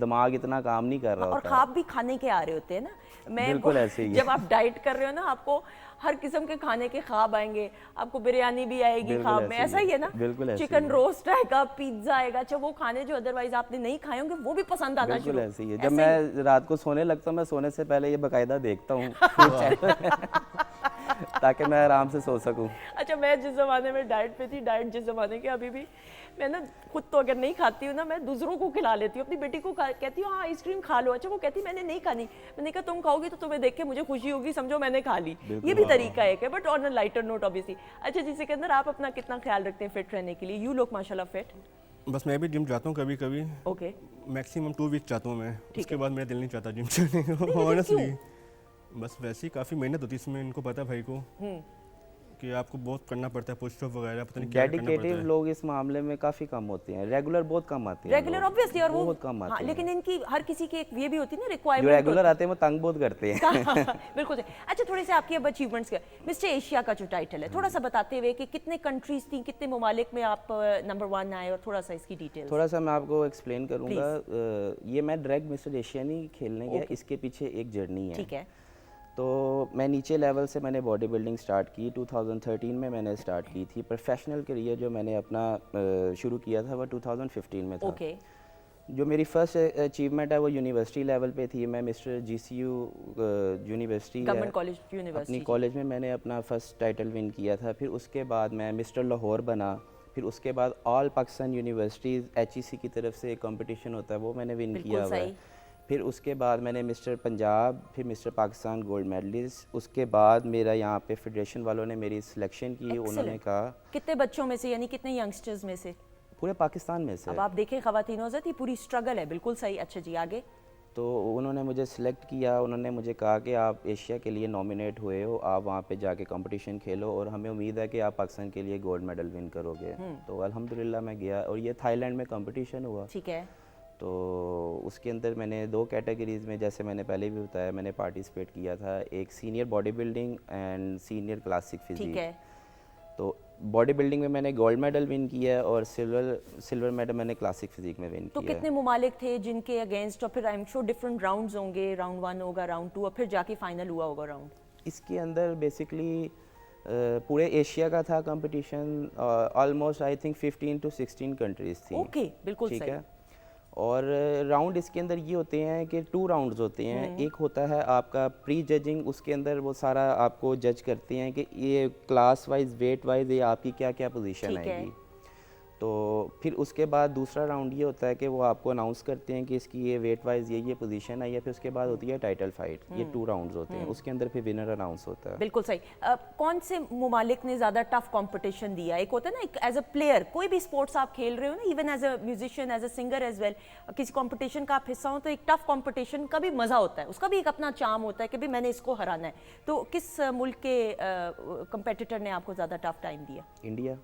دماغ اتنا کام نہیں کر رہا ہوتا. اور خواب بھی کھانے کے آ رہے ہوتے ہیں نا. بالکل ایسے ہی. جب آپ ڈائٹ کر رہے ہو نا آپ کو ہر قسم کے کھانے کے خواب آئیں گے. آپ کو بریانی بھی آئے گی خواب میں، ایسا ہی ہے نا. چکن روسٹ آئے گا، پیزا آئے گا. اچھا وہ کھانے جو ادروائز آپ نے نہیں کھائے ہوں گے وہ بھی پسند آنا شروع. بالکل ایسے ہی ہے. جب میں رات کو سونے لگتا ہوں میں سونے سے پہلے یہ باقاعدہ دیکھتا ہوں تاکہ میں آرام سے سو سکوں. اچھا میں جس زمانے میں ڈائٹ پہ تھی، ڈائٹ جس زمانے کے ابھی بھی، میں نا خود تو اگر نہیں کھاتی ہوں نا میں دوسروں کو کھلا لیتی ہوں. اپنی بیٹی کو کہتی ہوں ہاں آئس کریم کھا لو. اچھا وہ کہتی میں نے نہیں کھانی. میں نے کہا تم کھاؤ گی تو تمہیں دیکھ کے مجھے خوشی ہوگی، سمجھو میں نے کھا لی. یہ بھی طریقہ ایک ہے، but on a lighter note obviously. اچھا جس کے اندر آپ اپنا کتنا خیال رکھتے ہیں فٹ رہنے کے لیے؟ یو لوگ ماشاء اللہ فٹ. بس میں بھی جم جاتا ہوں کبھی کبھی. اوکے. میکسیمم 2 ویک جاتا ہوں میں، اس کے بعد میرا دل نہیں چاہتا جم جانے کو آنیسٹلی. بس ویسے ہی کافی محنت ہوتی ہے اس میں، ان کو پتہ ہے بھائی کو. कि आपको बहुत करना पड़ता है, पुश अप वगैरह पता नहीं क्या करना पड़ता डेडिकेटिव है। लोग इस मामले में काफ़ी कम होते हैं, रेगुलर बहुत कम आते हैं रेगुलर लोग, ऑब्वियसली, और वो बहुत कम आते हाँ, हैं। लेकिन इनकी हर किसी की एक ये भी होती है ना जो रिक्वायरमेंट रेगुलर आते हैं वो तंग बहुत करते हैं। बिल्कुल सही। अच्छा, थोड़े से आपकी अब अचीवमेंट्स के मिस्टर एशिया का जो टाइटल है थोड़ा सा बताते हुए कि कितने कंट्रीज थी, कितने ममालिक में आप नंबर 1 आए, और थोड़ा सा इसकी डिटेल्स। थोड़ा सा मैं आपको एक्सप्लेन करूंगा। ये मैं डायरेक्ट मिस्टर एशिया नहीं खेलने गया, इसके पीछे एक जर्नी है। ठीक है। तो मैं नीचे लेवल से मैंने बॉडी बिल्डिंग स्टार्ट की, 2013 में मैंने स्टार्ट की थी। प्रोफेशनल करियर जो मैंने अपना शुरू किया था वो 2015 में था। ओके। जो मेरी फर्स्ट अचीवमेंट है वो यूनिवर्सिटी लेवल पे थी। मैं mister GCU university government college university अपनी कॉलेज में मैंने अपना फर्स्ट टाइटल विन किया था। फिर उसके बाद मैं मिस्टर लाहौर बना। फिर उसके बाद ऑल पाकिस्तान यूनिवर्सिटीज़ HEC की तरफ से एक कंपटीशन होता है वो मैंने विन किया हुआ है। फिर उसके बाद मैंने मिस्टर पंजाब, फिर मिस्टर पाकिस्तान गोल्ड मेडलिस्ट। उसके बाद मेरा यहाँ पे फेडरेशन वालों ने मेरी सिलेक्शन की। उन्होंने कहा कितने बच्चों में से, यानी कितने यंगस्टर्स में से? पूरे पाकिस्तान में से। अब आप देखें ख़वातीन हज़रत, ये पूरी स्ट्रगल है। बिल्कुल सही। अच्छा जी, आगे। तो उन्होंने मुझे सिलेक्ट किया। उन्होंने मुझे कहा कि आप एशिया के लिए नॉमिनेट हुए हो, आप वहाँ पे जाके कंपटीशन खेलो और हमें उम्मीद है कि आप पाकिस्तान के लिए गोल्ड मेडल विन करोगे। तो अल्हम्दुलिल्लाह मैं गया और ये थाईलैंड में कंपटीशन हुआ। ठीक है। तो उसके अंदर मैंने 2 कैटेगरीज़ में, जैसे मैंने पहले भी बताया, मैंने पार्टिसिपेट किया था। एक senior body building and senior classic ठीक फिजिक। है। तो बॉडी बिल्डिंग में मैंने गोल्ड मेडल विन किया है और सिल्वर मेडल मैंने क्लासिक फिजिक में विन तो किया है। कितने ममालिक थे जिनके अगेंस्ट, और फिर I am sure different rounds होंगे, राउंड 1 होगा, राउंड 2, और फिर जाके फाइनल हुआ होगा राउंड? इसके अंदर बेसिकली पूरे एशिया का था competition. Almost I think 15 to 16 countries थी। ओके, बिल्कुल ठीक सही। है। और राउंड इसके अंदर ये होते हैं कि 2 राउंड्स होते हैं। एक होता है आपका प्री जजिंग, उसके अंदर वो सारा आपको जज करते हैं कि ये क्लास वाइज, वेट वाइज ये आपकी क्या क्या पोजीशन ठीक है। आएगी। तो फिर उसके बाद दूसरा राउंड ये होता है कि वो आपको अनाउंस करते हैं कि इसकी ये वेट वाइज ये पोजीशन है, या फिर उसके बाद होती है टाइटल फाइट। ये 2 राउंड्स होते हैं, उसके अंदर फिर विनर अनाउंस होता है। बिल्कुल सही। कौन से ममालिक ने ज़्यादा टफ कंपटीशन दिया? एक होता है ना, एक एज अ प्लेयर, कोई भी स्पोर्ट्स आप खेल रहे हो ना, even as a musician, as a singer as well, किसी कंपटीशन का आप हिस्सा हो तो एक टफ कंपटीशन का भी मज़ा होता है, उसका भी एक अपना चार्म होता है कि भाई मैंने इसको हराना है। तो किस मुल्क के कंपेटिटर ने आपको ज़्यादा टफ टाइम दिया? इंडिया।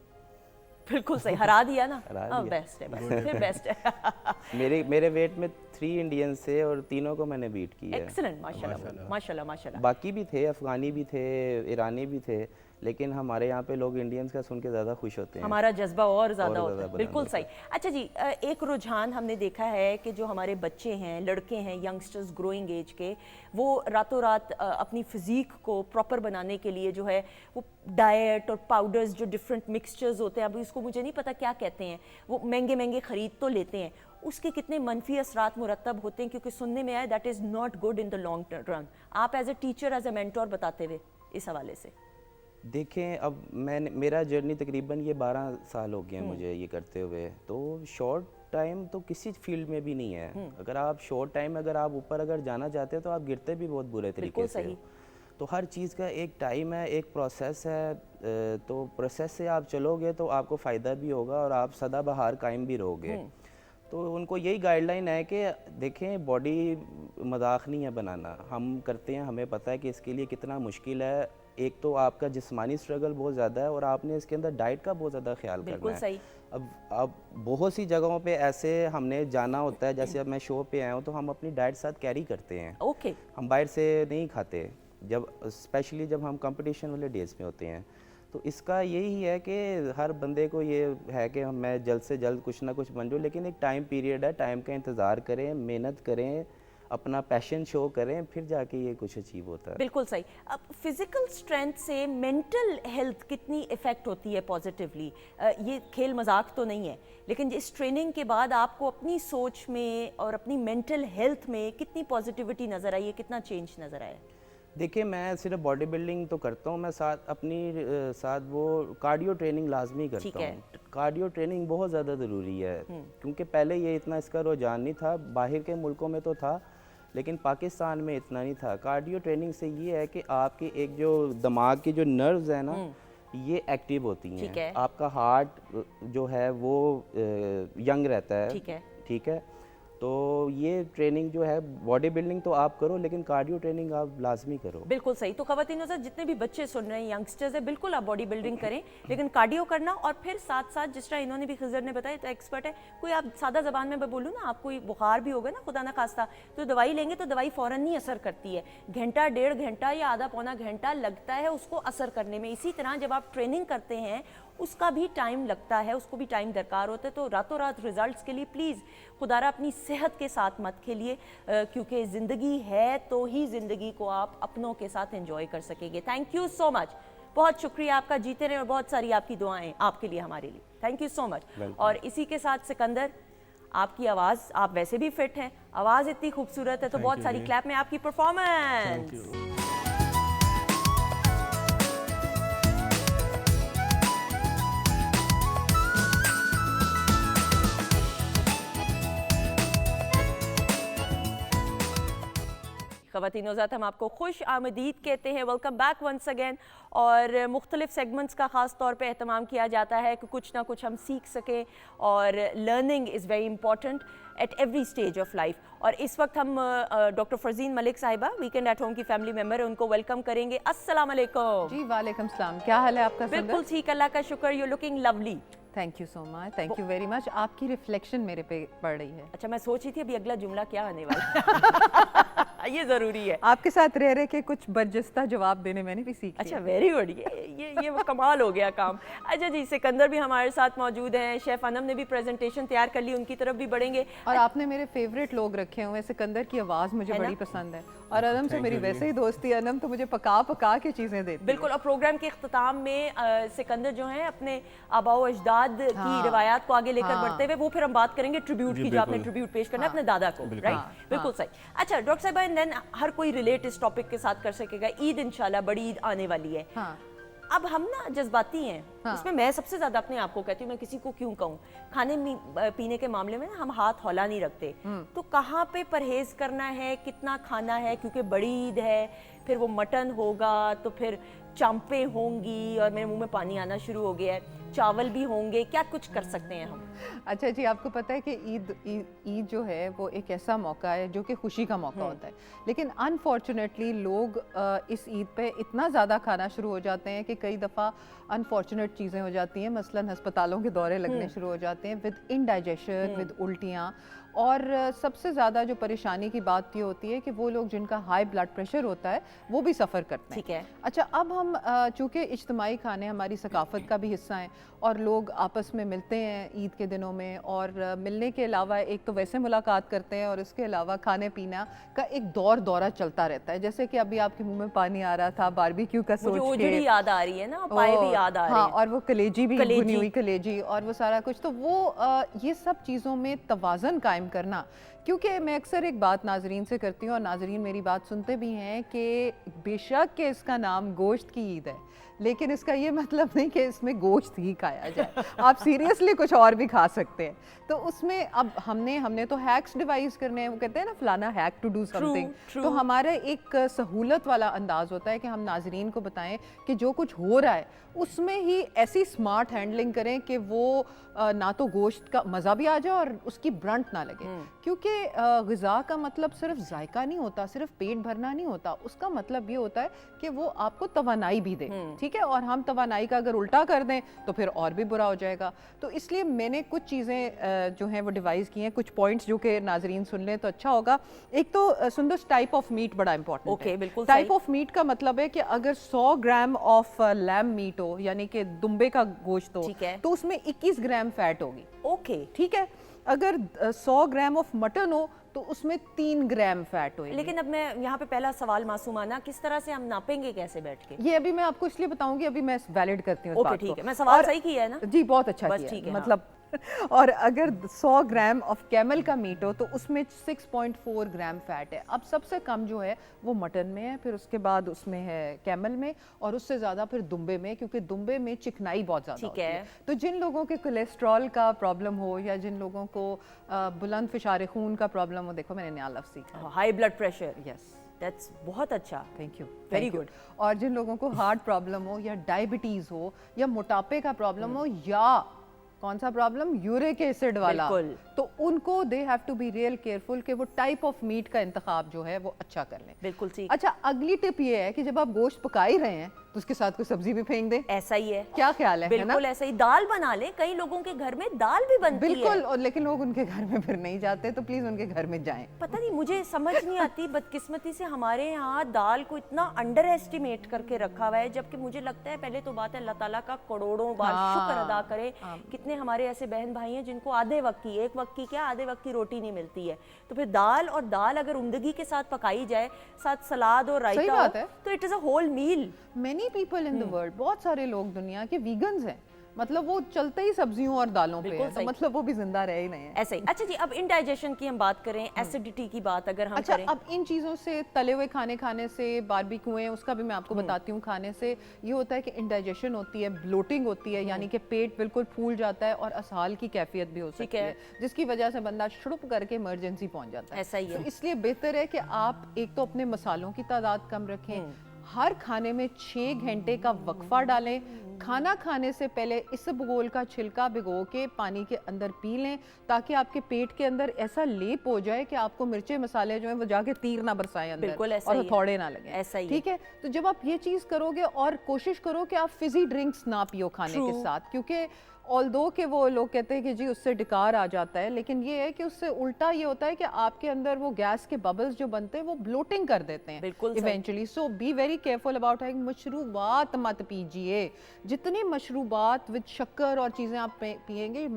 बिल्कुल सही, हरा दिया ना। हरा दिया। बेस्ट है, बस फिर बेस्ट है। मेरे वेट में 3 इंडियंस थे और तीनों को मैंने बीट किया है। एक्सीलेंट, माशाल्लाह माशाल्लाह माशाल्लाह। बाकी भी थे, अफगानी भी थे, ईरानी भी थे, लेकिन हमारे यहाँ पे लोग इंडियंस का सुन के ज़्यादा खुश होते हैं। हमारा जज्बा और ज़्यादा और होता ज़्यादा है। बिल्कुल बुलंद सही। अच्छा जी, एक रुझान हमने देखा है कि जो हमारे बच्चे हैं, लड़के हैं, यंगस्टर्स ग्रोइंग एज के, वो रातों रात अपनी फिज़ीक को प्रॉपर बनाने के लिए जो है वो डाइट और पाउडर्स, जो डिफरेंट मिक्सचर्स होते हैं, अभी इसको मुझे नहीं पता क्या कहते हैं, वो महंगे महंगे ख़रीद तो लेते हैं, उसके कितने मनफी असरात मुरतब होते हैं, क्योंकि सुनने में आया that is not good in the long run. आप as a teacher, as a mentor बताते हुए इस हवाले से। देखें, अब मेरा जर्नी तकरीबन ये 12 साल हो गए हैं मुझे ये करते हुए। तो शॉर्ट टाइम तो किसी फील्ड में भी नहीं है। अगर आप शॉर्ट टाइम अगर आप ऊपर अगर जाना चाहते हो तो आप गिरते भी बहुत बुरे तरीके से हो। तो हर चीज़ का एक टाइम है, एक प्रोसेस है। तो प्रोसेस से आप चलोगे तो आपको फ़ायदा भी होगा और आप सदाबहार कायम भी रहोगे। तो उनको यही गाइडलाइन है कि देखें, बॉडी मजाक नहीं है बनाना, हम करते हैं, हमें पता है कि इसके लिए कितना मुश्किल है। एक तो आपका जिस्मानी स्ट्रगल बहुत ज़्यादा है और आपने इसके अंदर डाइट का बहुत ज़्यादा ख्याल करना है। सही। अब बहुत सी जगहों पे ऐसे हमने जाना होता है, जैसे अब मैं शो पे आया हूँ तो हम अपनी डाइट साथ कैरी करते हैं। ओके। हम बाहर से नहीं खाते, जब स्पेशली जब हम कंपटीशन वाले डेज में होते हैं। तो इसका यही है कि हर बंदे को ये है कि मैं जल्द से जल्द कुछ ना कुछ बन जाऊँ, लेकिन एक टाइम पीरियड है, टाइम का इंतज़ार करें, मेहनत करें, अपना पैशन शो करें, फिर जाके ये कुछ अचीव होता है। बिल्कुल सही। अब फिजिकल स्ट्रेंथ से मेंटल हेल्थ कितनी इफेक्ट होती है पॉजिटिवली? ये खेल मजाक तो नहीं है, लेकिन इस ट्रेनिंग के बाद आपको अपनी सोच में और अपनी मेंटल हेल्थ में कितनी पॉजिटिविटी नज़र आई है, कितना चेंज नज़र आया? देखिए, मैं सिर्फ बॉडी बिल्डिंग तो करता हूँ, मैं साथ वो कार्डियो ट्रेनिंग लाजमी करता हूँ। कार्डियो ट्रेनिंग बहुत ज़्यादा ज़रूरी है, क्योंकि पहले ये इतना इसका रुझान नहीं था, बाहर के मुल्कों में तो था लेकिन पाकिस्तान में इतना नहीं था। कार्डियो ट्रेनिंग से ये है कि आपकी एक जो दिमाग की जो नर्व्स है ना, ये एक्टिव होती हैं। आपका हार्ट जो है वो यंग रहता है। ठीक है। تو یہ ٹریننگ جو ہے باڈی بلڈنگ تو آپ کرو لیکن کارڈیو ٹریننگ آپ لازمی کرو. بالکل صحیح. تو خواتین حضرات جتنے بھی بچے سن رہے ہیں ینگسٹرز ہیں بالکل آپ باڈی بلڈنگ کریں لیکن کارڈیو کرنا اور پھر ساتھ ساتھ جس طرح انہوں نے بھی خضر نے بتایا تو ایکسپرٹ ہے کوئی آپ سادہ زبان میں بولوں نا آپ کوئی بخار بھی ہوگا نا خدا نہ خواستہ تو دوائی لیں گے تو دوائی فوراً نہیں اثر کرتی ہے گھنٹہ ڈیڑھ گھنٹہ یا آدھا پونا گھنٹہ لگتا ہے اس کو اثر کرنے میں. اسی طرح جب آپ ٹریننگ کرتے ہیں اس کا بھی ٹائم لگتا ہے اس کو بھی ٹائم درکار ہوتا ہے. تو راتوں رات ریزلٹس کے لیے پلیز خدا را اپنی صحت کے ساتھ مت کھیلیے کیونکہ زندگی ہے تو ہی زندگی کو آپ اپنوں کے ساتھ انجوائے کر سکیں گے. تھینک یو سو مچ. بہت شکریہ آپ کا. جیتے رہیں اور بہت ساری آپ کی دعائیں آپ کے لیے ہمارے لیے. تھینک یو سو مچ. اور اسی کے ساتھ سکندر آپ کی آواز آپ ویسے بھی فٹ ہیں آواز اتنی خوبصورت ہے تو بہت ساری کلیپ میں آپ کی پرفارمنس. خواتین حضرات ہم آپ کو خوش آمدید کہتے ہیں. Welcome back once again. اور مختلف سیگمنٹس کا خاص طور پہ اہتمام کیا جاتا ہے کہ کچھ نہ کچھ ہم سیکھ سکیں اور learning is very important at every stage of life. اور اس وقت ہم ڈاکٹر فرزین ملک صاحبہ ویکینڈ ایٹ ہوم کی فیملی ممبر ہیں ان کو ویلکم کریں گے. السلام علیکم. جی وعلیکم السلام. کیا حال ہے آپ کا؟ بالکل ٹھیک اللہ کا شکر. You looking lovely. Thank you so much. Thank you very much. آپ کی ریفلیکشن میرے پہ پڑ رہی ہے. اچھا میں سوچ رہی تھی ابھی اگلا جملہ کیا آنے والا یہ ضروری ہے. آپ کے ساتھ رہ رہے کے کچھ برجستہ جواب دینے میں نے بھی سیکھ. اچھا ویری گڈ. یہ کمال ہو گیا کام. اچھا جی سکندر بھی ہمارے ساتھ موجود ہیں. شیف انم نے بھی پریزنٹیشن تیار کر لی ان کی طرف بھی بڑھیں گے. اور آپ نے میرے فیوریٹ لوگ رکھے ہوئے. سکندر کی آواز مجھے بڑی پسند ہے اور انم سے میری ویسے ہی دوستی. انم تو مجھے پکا پکا کے چیزیں دیتی. بالکل. اور پروگرام کے اختتام میں سکندر جو ہیں اپنے آباء و اجداد کی روایات کو آگے لے کر بڑھتے ہوئے وہ پھر ہم بات کریں گے ٹریبیوٹ کی جو آپ نے ٹریبیوٹ پیش کرنا ہے اپنے دادا کو. رائٹ بالکل صحیح. اچھا ڈاکٹر صاحبہ اینڈ دین ہر کوئی ریلیٹ اس ٹاپک کے ساتھ کر سکے گا. عید انشاءاللہ بڑی عید آنے والی ہے. اب ہم نا جذباتی ہیں اس میں سب سے زیادہ اپنے آپ کو کہتی ہوں میں کسی کو کیوں کہوں کھانے پینے کے معاملے میں نا ہم ہاتھ ہولا نہیں رکھتے. تو کہاں پہ پرہیز کرنا ہے کتنا کھانا ہے کیونکہ بڑی عید ہے پھر وہ مٹن ہوگا تو پھر چامپیں ہوں گی اور میرے منہ میں پانی آنا شروع ہو گیا ہے. چاول بھی ہوں گے. کیا کچھ کر سکتے ہیں ہم؟ اچھا جی آپ کو پتہ ہے کہ عید جو ہے وہ ایک ایسا موقع ہے جو کہ خوشی کا موقع ہوتا ہے لیکن انفارچونیٹلی لوگ اس عید پہ اتنا زیادہ کھانا شروع ہو جاتے ہیں کہ کئی دفعہ انفارچونیٹ چیزیں ہو جاتی ہیں. مثلاً ہسپتالوں کے دورے لگنے شروع ہو جاتے ہیں ود انڈائجیشن ود الٹیاں. اور سب سے زیادہ جو پریشانی کی بات یہ ہوتی ہے کہ وہ لوگ جن کا ہائی بلڈ پریشر ہوتا ہے وہ بھی سفر کرتے ہیں. ٹھیک ہے. اچھا اب ہم چونکہ اجتماعی کھانے ہماری ثقافت کا بھی حصہ ہیں اور لوگ آپس میں ملتے ہیں عید کے دنوں میں اور ملنے کے علاوہ ایک تو ویسے ملاقات کرتے ہیں اور اس کے علاوہ کھانے پینا کا ایک دورہ چلتا رہتا ہے. جیسے کہ ابھی آپ کے منہ میں پانی آ رہا تھا باربیکیو کا سوچ کے. مجھے اجڑی یاد آ رہی ہے نا پائے بھی یاد آ رہے ہیں. ہاں اور وہ کلیجی بھی بھنی ہوئی کلیجی اور وہ سارا کچھ. تو وہ یہ سب چیزوں میں توازن قائم کرنا کیونکہ میں اکثر ایک بات ناظرین سے کرتی ہوں اور ناظرین میری بات سنتے بھی ہیں کہ بے شک کہ اس کا نام گوشت کی عید ہے لیکن اس کا یہ مطلب نہیں کہ اس میں گوشت ہی کھایا جائے. آپ سیریسلی کچھ اور بھی کھا سکتے ہیں. تو اس میں اب ہم نے تو ہیکس ڈیوائز کرنے ہیں. وہ کہتے ہیں نا فلانا hack to do something. تو ہمارا ایک سہولت والا انداز ہوتا ہے کہ ہم ناظرین کو بتائیں کہ جو کچھ ہو رہا ہے اس میں ہی ایسی سمارٹ ہینڈلنگ کریں کہ وہ نہ تو گوشت کا مزہ بھی آ جائے اور اس کی برنٹ نہ لگے. کیونکہ غذا کا مطلب صرف ذائقہ نہیں ہوتا صرف پیٹ بھرنا نہیں ہوتا. اس کا مطلب یہ ہوتا ہے کہ وہ آپ کو توانائی بھی دے. ٹھیک ہے. اور ہم توانائی کا اگر الٹا کر دیں تو پھر اور بھی برا ہو جائے گا. تو اس لیے میں نے کچھ چیزیں جو ہیں وہ ڈیوائز کی ہیں کچھ پوائنٹس جو کہ ناظرین سن لیں تو اچھا ہوگا. ایک تو سندس ٹائپ آف میٹ بڑا امپورٹنٹ ہے. ٹائپ آف میٹ کا مطلب ہے کہ اگر 100 گرام آف لیم میٹ ہو یعنی کہ دمبے کا گوشت ہو تو اس میں 21 گرام فیٹ ہوگی. اوکے ٹھیک ہے. اگر 100 گرام آف مٹن ہو تو اس میں 3 گرام فیٹ ہوئے. لیکن اب میں یہاں پہ پہلا سوال معصومانہ کس طرح سے ہم ناپیں گے کیسے بیٹھ کے؟ یہ ابھی میں آپ کو اس لیے بتاؤں گی ابھی میں ویلڈ کرتی ہوں اس بات کو. ٹھیک ہے. میں سوال صحیح کیا ہے نا؟ جی بہت اچھا کیا مطلب. اور اگر 100 گرام آف کیمل کا میٹ ہو تو اس میں 6.4 گرام فیٹ ہے. اب سب سے کم جو ہے وہ مٹن میں ہے پھر اس کے بعد اس میں ہے کیمل میں اور اس سے زیادہ پھر دمبے میں کیونکہ دمبے میں چکنائی بہت زیادہ ہوتی ہے. تو جن لوگوں کے کولیسٹرول کا پرابلم ہو یا جن لوگوں کو بلند فشار خون کا پرابلم ہو دیکھو میں نے نیا لفظ سیکھا high blood pressure. Yes that's بہت اچھا. Thank you very good. اور جن لوگوں کو ہارٹ پرابلم ہو یا ڈائبٹیز ہو یا موٹاپے کا پرابلم ہو یا कौन सा प्रॉब्लम, यूरिक एसिड वाला, तो उनको they have to be real careful कि वो टाइप ऑफ मीट का इंतखाब जो है वो अच्छा कर लें। बिल्कुल ठीक। अच्छा, अगली टिप ये है कि जब आप गोश्त पका ही रहे हैं तो उसके साथ कोई सब्जी भी फेंक दें। ऐसा ही है, क्या ख्याल है? बिल्कुल ऐसा ही। दाल बना ले, कई लोगों के घर में दाल भी बनती है। बिल्कुल, और लेकिन लोग उनके घर में फिर नहीं जाते, तो प्लीज उनके घर में जाएं। पता नहीं, मुझे समझ नहीं आती, बदकिस्मती से हमारे यहाँ दाल को इतना अंडर एस्टिमेट करके रखा हुआ है, जबकि मुझे लगता है पहले तो बात है अल्लाह ताला का करोड़ों बार शुक्र अदा करे। कितने हमारे ऐसे बहन भाई हैं जिनको आधे वक्त की, एक वक्त की क्या, आधे वक्त की रोटी नहीं मिलती है। तो फिर दाल, और दाल अगर उम्दगी के साथ पकाई जाए, साथ सलाद और रायता हो, तो it is a whole meal. Many people in the world, बहुत सारे लोग दुनिया के वीगन्स हैं, मतलब वो चलते ही सब्जियों और दालों पे है, तो मतलब वो भी जिंदा रह ही नहीं है। ऐसे ही। अच्छा जी, अब इंडाइजेशन की हम बात करें, एसिडिटी की बात अगर हम करें। अब इन चीज़ों से, तले हुए खाने खाने से, बारबेक्यूएं, उसका भी मैं आपको बताती हूँ, खाने से ये होता है कि इंडाइजेशन होती है, ब्लोटिंग होती है, यानी कि पेट बिल्कुल फूल जाता है और असहाल की कैफियत भी हो सकती है, जिसकी वजह से बंदा शुरुप करके इमरजेंसी पहुंच जाता है। ऐसा ही है। तो इसलिए बेहतर है कि आप एक तो अपने मसालों की तादाद कम रखें, हर खाने में 6 घंटे का वक्फा डालें, खाना खाने से पहले इसबगोल का छिलका भिगो के पानी के अंदर पी लें, ताकि आपके पेट के अंदर ऐसा लेप हो जाए कि आपको मिर्चे मसाले जो हैं वो जाके तीर ना बरसाएं अंदर और हथौड़े ना लगे। ऐसा ही ठीक है। तो जब आप ये चीज़ करोगे, और कोशिश करो कि आप फिजी ड्रिंक्स ना पियो खाने के साथ, क्योंकि ऑल्दो कि वो लोग कहते हैं कि जी उससे डिकार आ जाता है, लेकिन ये है कि उससे उल्टा ये होता है कि आपके अंदर वो गैस के बबल्स जो बनते हैं वो ब्लोटिंग कर देते हैं eventually. So be very careful about having. मशरूबात मत पीजिए, जितनी मशरूबात विद शक्कर और चीज़ें आप पिएंगे,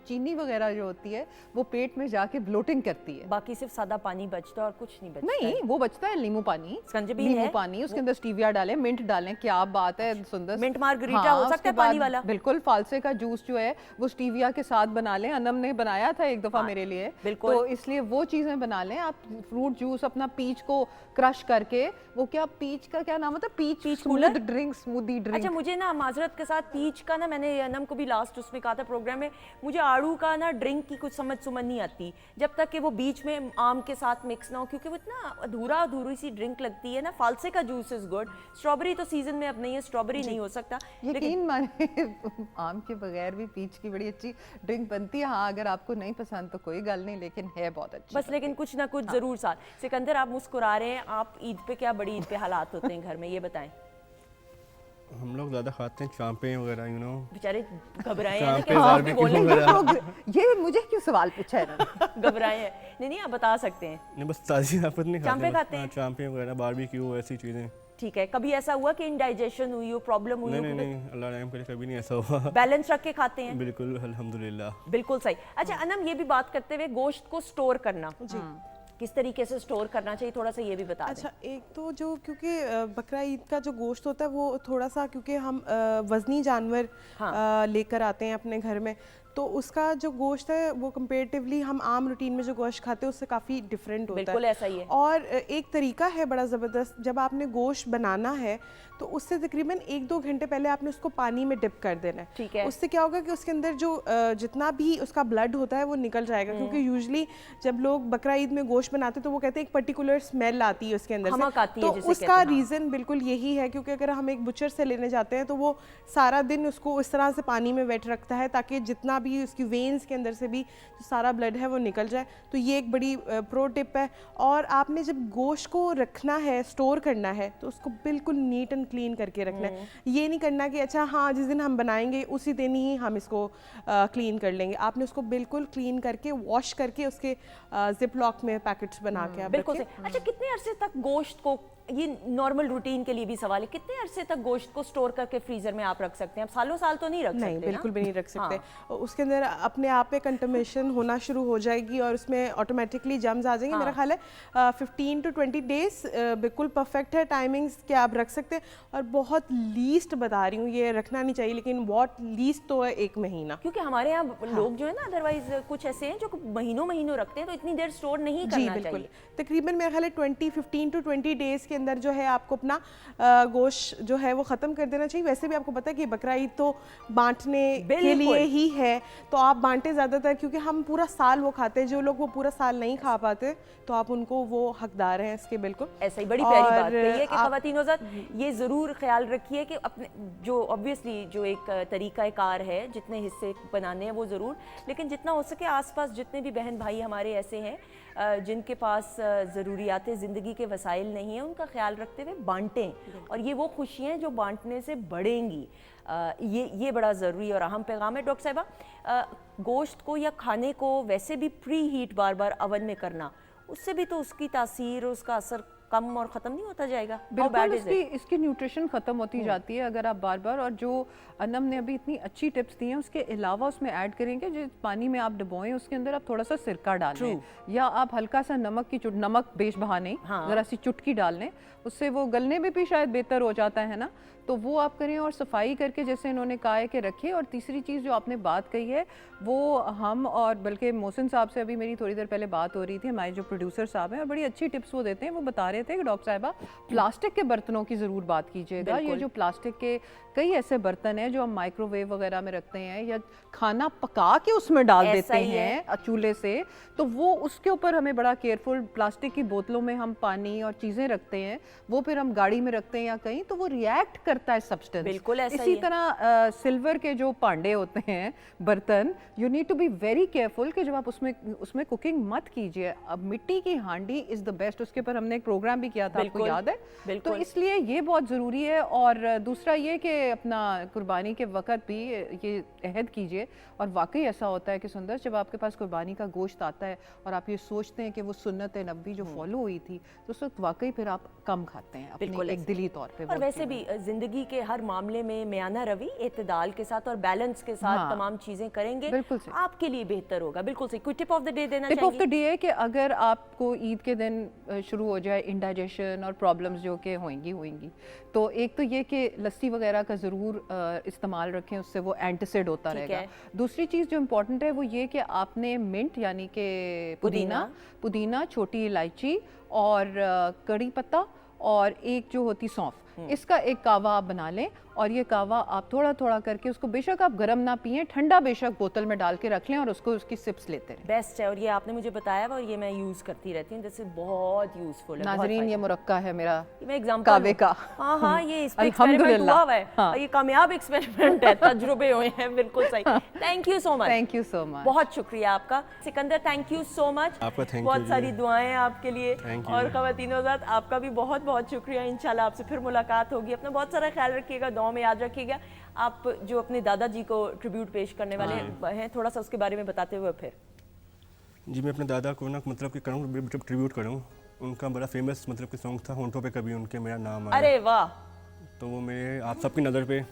चीनी वगैरह जो होती है वो पेट में जाके ब्लोटिंग करती है। बाकी सिर्फ सादा पानी बचता है और कुछ नहीं बचता। नहीं, वो बचता है नींबू पानी, नींबू पानी, उसके अंदर स्टीविया डालें, मिंट डालें। क्या बात है, सुंदर मिंट मार्गरीटा हो सकता है पानी वाला। बिल्कुल, फालसे का जूस जो है वो स्टीविया के साथ बना लें। अनम ने बनाया था एक दफा मेरे लिए, तो इसलिए वो चीजें बना लें आप। फ्रूट जूस, अपना पीच को क्रश करके, वो क्या पीच का क्या नाम होता है, peach smooth drink, smoothie drink. अच्छा, मुझे ना माजरत के साथ पीच का ना, मैंने अनम को भी लास्ट उसमें कहा था प्रोग्राम में, मुझे आड़ू का ना ड्रिंक की कुछ समझ नहीं आती जब तक कि वो बीच में आम के साथ मिक्स ना हो, क्योंकि वो इतना अधूरी सी ड्रिंक लगती है ना। फालसे का जूस इज गुड। स्ट्रॉबेरी तो सीजन में अब नहीं है, स्ट्रॉबेरी नहीं हो सकता, यकीन माने आम के बगैर भी पीच की बड़ी अच्छी ड्रिंक बनती है। हाँ, अगर आपको नहीं पसंद तो कोई गल नहीं, लेकिन है बहुत अच्छी बस। लेकिन कुछ ना कुछ जरूर साथ। सिकंदर, आप मुस्कुरा रहे हैं, आप ईद पे क्या, बड़ी ईद पे हालात होते हैं घर में, ये बताएं। हम लोग ज़्यादा खाते हैं चांपे वगैरह, यू नो। बेचारे घबराए हैं कि ये मुझे क्यों सवाल पूछा है घबराए हैं। नहीं, आप बता सकते हैं। नहीं, बस ताज़ी आपत नहीं चांपे खाते हैं, चांपे वगैरह, बारबेक्यू, ऐसी चीज़ें। ठीक है। कभी ऐसा हुआ कि इंडाइजेशन हुई हो, प्रॉब्लम हुई हो? नहीं, अल्लाह रहम करे, कभी नहीं ऐसा हुआ। बैलेंस रख के खाते हैं? बिल्कुल, अल्हम्दुलिल्लाह। बिल्कुल सही। अच्छा अनम, ये भी बात करते हुए गोश्त को स्टोर करना, किस तरीके से स्टोर करना चाहिए, थोड़ा सा ये भी बता दें। अच्छा, एक तो जो, क्योंकि बकरा ईद का जो गोश्त होता है वो थोड़ा सा, क्योंकि हम वज़नी जानवर लेकर आते हैं अपने घर में, तो उसका जो गोश्त है वो कंपेरेटिवली हम आम रूटीन में जो गोश्त खाते हैं उससे काफ़ी डिफरेंट होता है। बिल्कुल ऐसा ही है। और एक तरीका है बड़ा ज़बरदस्त, जब आपने गोश्त बनाना है तो उससे तकरीबन 1-2 घंटे पहले आपने उसको पानी में डिप कर देना है। ठीक है। उससे क्या होगा कि उसके अंदर जो जितना भी उसका ब्लड होता है वो निकल जाएगा, क्योंकि यूजुअली जब लोग बकरा ईद में गोश्त बनाते हैं तो वो कहते हैं एक पर्टिकुलर स्मेल आती है उसके अंदर से, तो उसका रीज़न बिल्कुल यही है, क्योंकि अगर हम एक बुचर से लेने जाते हैं तो वो सारा दिन उसको इस तरह से पानी में वेट रखता है ताकि जितना भी उसकी वेन्स के अंदर से भी जो सारा ब्लड है वो निकल जाए। तो ये एक बड़ी प्रो टिप है। और आपने जब गोश्त को रखना है, स्टोर करना है, तो उसको बिल्कुल नीट एंड क्लीन करके रखना है। ये नहीं करना कि अच्छा हाँ जिस दिन हम बनाएंगे उसी दिन ही हम इसको क्लीन कर लेंगे। आपने उसको बिल्कुल क्लीन करके, वॉश करके, उसके जिप लॉक में पैकेट्स बना के आप बिल्कुल। अच्छा, कितने अरसे तक गोश्त को, ये नॉर्मल रूटीन के लिए भी सवाल है, कितने अरसे तक गोश्त को स्टोर करके फ्रीजर में आप रख सकते हैं? आप सालों साल तो नहीं रख सकते? नहीं, बिल्कुल भी नहीं रख सकते। उसके अंदर अपने आप में कंटामिनेशन होना शुरू हो जाएगी और उसमें ऑटोमेटिकली जम्स आ जाएंगे। मेरा ख्याल है 15 to 20 डेज बिल्कुल परफेक्ट है टाइमिंग्स के आप रख सकते हैं। और बहुत लीस्ट बता रही हूँ, ये रखना नहीं चाहिए, लेकिन बहुत लीस्ट तो है 1 महीना, क्योंकि हमारे यहाँ लोग जो है ना अदरवाइज कुछ ऐसे हैं जो महीनों रखते हैं, तो इतनी देर स्टोर नहीं करना चाहिए। तकरीबन मेरा ख्याल है 15 to 20 डेज के अंदर जो है आपको अपना गोश्त जो है वो ख़त्म कर देना चाहिए। वैसे भी आपको पता है कि बकरा ईद तो बांटने के लिए ही है, तो आप बांटे ज़्यादातर, क्योंकि हम पूरा साल वो खाते हैं। जो लोग वो पूरा साल नहीं खा पाते तो आप उनको वो हकदार हैं इसके। बिल्कुल ऐसा ही बड़ी प्यारी बात कही है कि ख़वातीन हज़रात ये ज़रूर ख्याल रखिए कि अपने जो ऑब्वियसली जो एक तरीक़ा कार है जितने हिस्से बनाने हैं वो ज़रूर, लेकिन जितना हो सके आसपास जितने भी बहन भाई हमारे ऐसे हैं जिनके पास ज़रूरियात ज़िंदगी के वसाइल नहीं हैं, उनका ख्याल रखते हुए बांटें, और ये वो खुशियाँ जो बांटने से बढ़ेंगी। ये बड़ा ज़रूरी और अहम पैगाम है। डॉक्टर साहिबा, गोश्त को या खाने को वैसे भी प्री हीट बार बार अवन में करना, उससे भी तो उसकी तासीर, उसका असर कम और ख़त्म नहीं होता जाएगा? बिल्कुल, इसकी न्यूट्रिशन ख़त्म होती जाती है अगर आप बार बार, और जो अनम ने अभी इतनी अच्छी टिप्स दी हैं उसके अलावा उसमें ऐड करेंगे, जो पानी में आप डुबोएं उसके अंदर आप थोड़ा सा सिरका डाल लें, या आप हल्का सा नमक बेश बहा नहीं, ज़रा सी चुटकी डाल लें, उससे वो गलने में भी शायद बेहतर हो जाता है ना, तो वो आप करें। और सफाई करके जैसे इन्होंने कहा है कि रखें। और तीसरी चीज़ जो आपने बात कही है वो हम, और बल्कि मोहसिन साहब से अभी मेरी थोड़ी देर पहले बात हो रही थी, हमारे जो प्रोड्यूसर साहब हैं, और बड़ी अच्छी टिप्स वो देते हैं। वो बता रहे थे कि डॉक्टर साहिबा प्लास्टिक के बर्तनों की ज़रूर बात कीजिएगा। ये जो प्लास्टिक के कई ऐसे बर्तन हैं जो हम माइक्रोवेव वगैरह में रखते हैं या खाना पका के उसमें डाल देते हैं चूल्हे से, तो वो उसके ऊपर हमें बड़ा केयरफुल, प्लास्टिक की बोतलों में हम पानी और चीज़ें रखते हैं, वो फिर हम गाड़ी में रखते हैं या कहीं, तो वो रिएक्ट करता है सब्सटेंस। बिल्कुल ऐसा इसी तरह सिल्वर के जो भांडे होते हैं, बर्तन, you need to be very careful कि जब आप उसमें कुकिंग मत कीजिए। अब मिट्टी की हांडी इज़ द बेस्ट, उसके ऊपर हमने एक प्रोग्राम भी किया था, आपको याद है? तो इसलिए ये बहुत ज़रूरी है। और दूसरा ये कि अपना कुर्बानी के वक़्त भी ये अहद कीजिए, और वाकई ऐसा होता है कि सुंदर, जब आपके पास कुर्बानी का गोश्त आता है और आप ये सोचते हैं कि वो सुन्नत नबी जो फॉलो हुई थी, तो उस वक्त वाकई फिर आप कम खाते हैं अपने एक दिली तौर पे। और वैसे भी ज़िंदगी के हर मामले में मियाना रवि, एतदाल के साथ और बैलेंस के साथ तमाम चीज़ें करेंगे, आपके लिए बेहतर होगा। बिल्कुल सही। कोई टिप ऑफ द डे देना चाहिए? टिप ऑफ द डे है कि अगर आपको ईद के दिन शुरू हो जाए इंडाइजेशन और प्रॉब्लम्स जो कि होंगी, तो एक तो ये कि लस्सी वगैरह का ज़रूर इस्तेमाल रखें, उससे वो एंटासिड होता रहेगा। दूसरी चीज़ जो इम्पोर्टेंट है वो ये कि आपने मिंट यानी कि पुदीना, छोटी इलायची और कड़ी पत्ता और एक जो होती सौंफ, इसका एक कावा आप बना लें, और ये कावा आप थोड़ा थोड़ा करके उसको, बेशक आप गर्म ना पिएं, ठंडा बेशक बोतल में डाल के रख लें और उसकी सिप्स लेते रहें। बेस्ट है, और ये आपने मुझे बताया और ये मैं यूज़ करती रहती हूँ, जैसे बहुत यूज़फुल है। नाज़रीन, ये मुरक्का है मेरा एग्जाम्पल कावे का। हाँ, ये इस पे एक्सपेरिमेंट हुआ है, और ये कामयाब एक्सपेरिमेंट है, तजुर्बे हुए हैं। बिल्कुल सही। Thank you so much. बहुत शुक्रिया आपका Sikandar, thank you so much. बहुत सारी दुआएं आपके लिए, और ख़वातीन हज़रात आपका भी बहुत बहुत शुक्रिया। इंशाल्लाह आपसे फिर मुलाकात होगी। अपना बहुत सारा ख्याल रखिएगा, दुआ में याद रखिएगा। आप जो अपने दादाजी को ट्रिब्यूट पेश करने वाले हैं, थोड़ा सा उसके बारे में बताते हुए फिर। जी, मैं अपने दादा को ना मतलब कि करूँ, ट्रिब्यूट करूँ। उनका बड़ा फेमस मतलब कि सॉन्ग था, होंठों पे कभी उनके मेरा नाम आया। अरे वाह! तो वो मेरे आप सबकी नज़र पे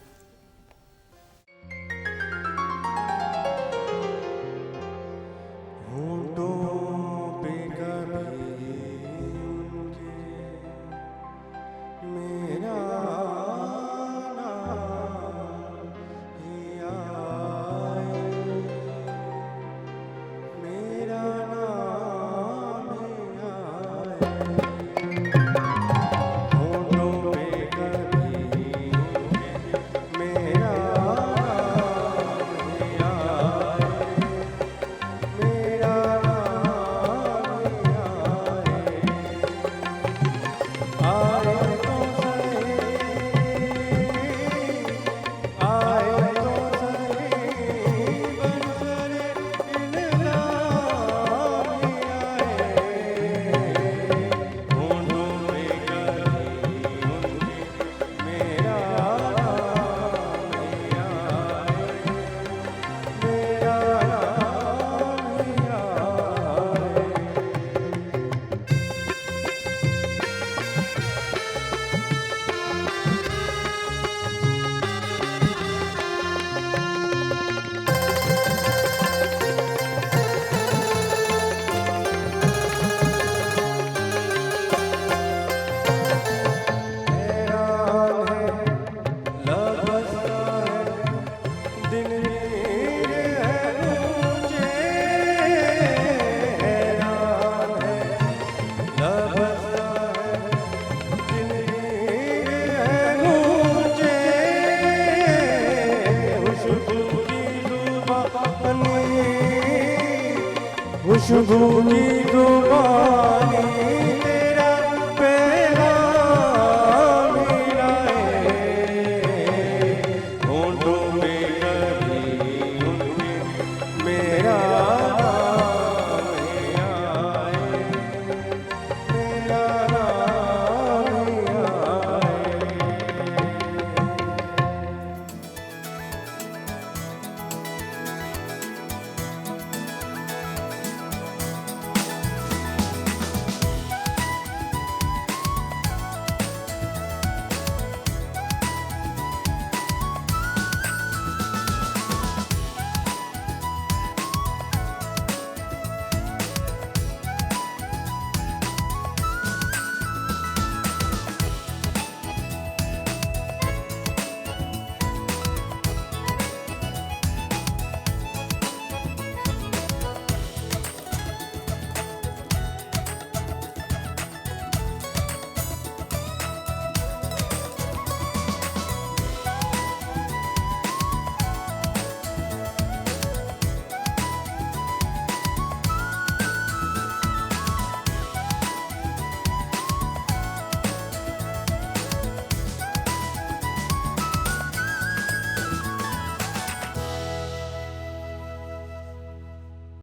खुशबू की जुबानी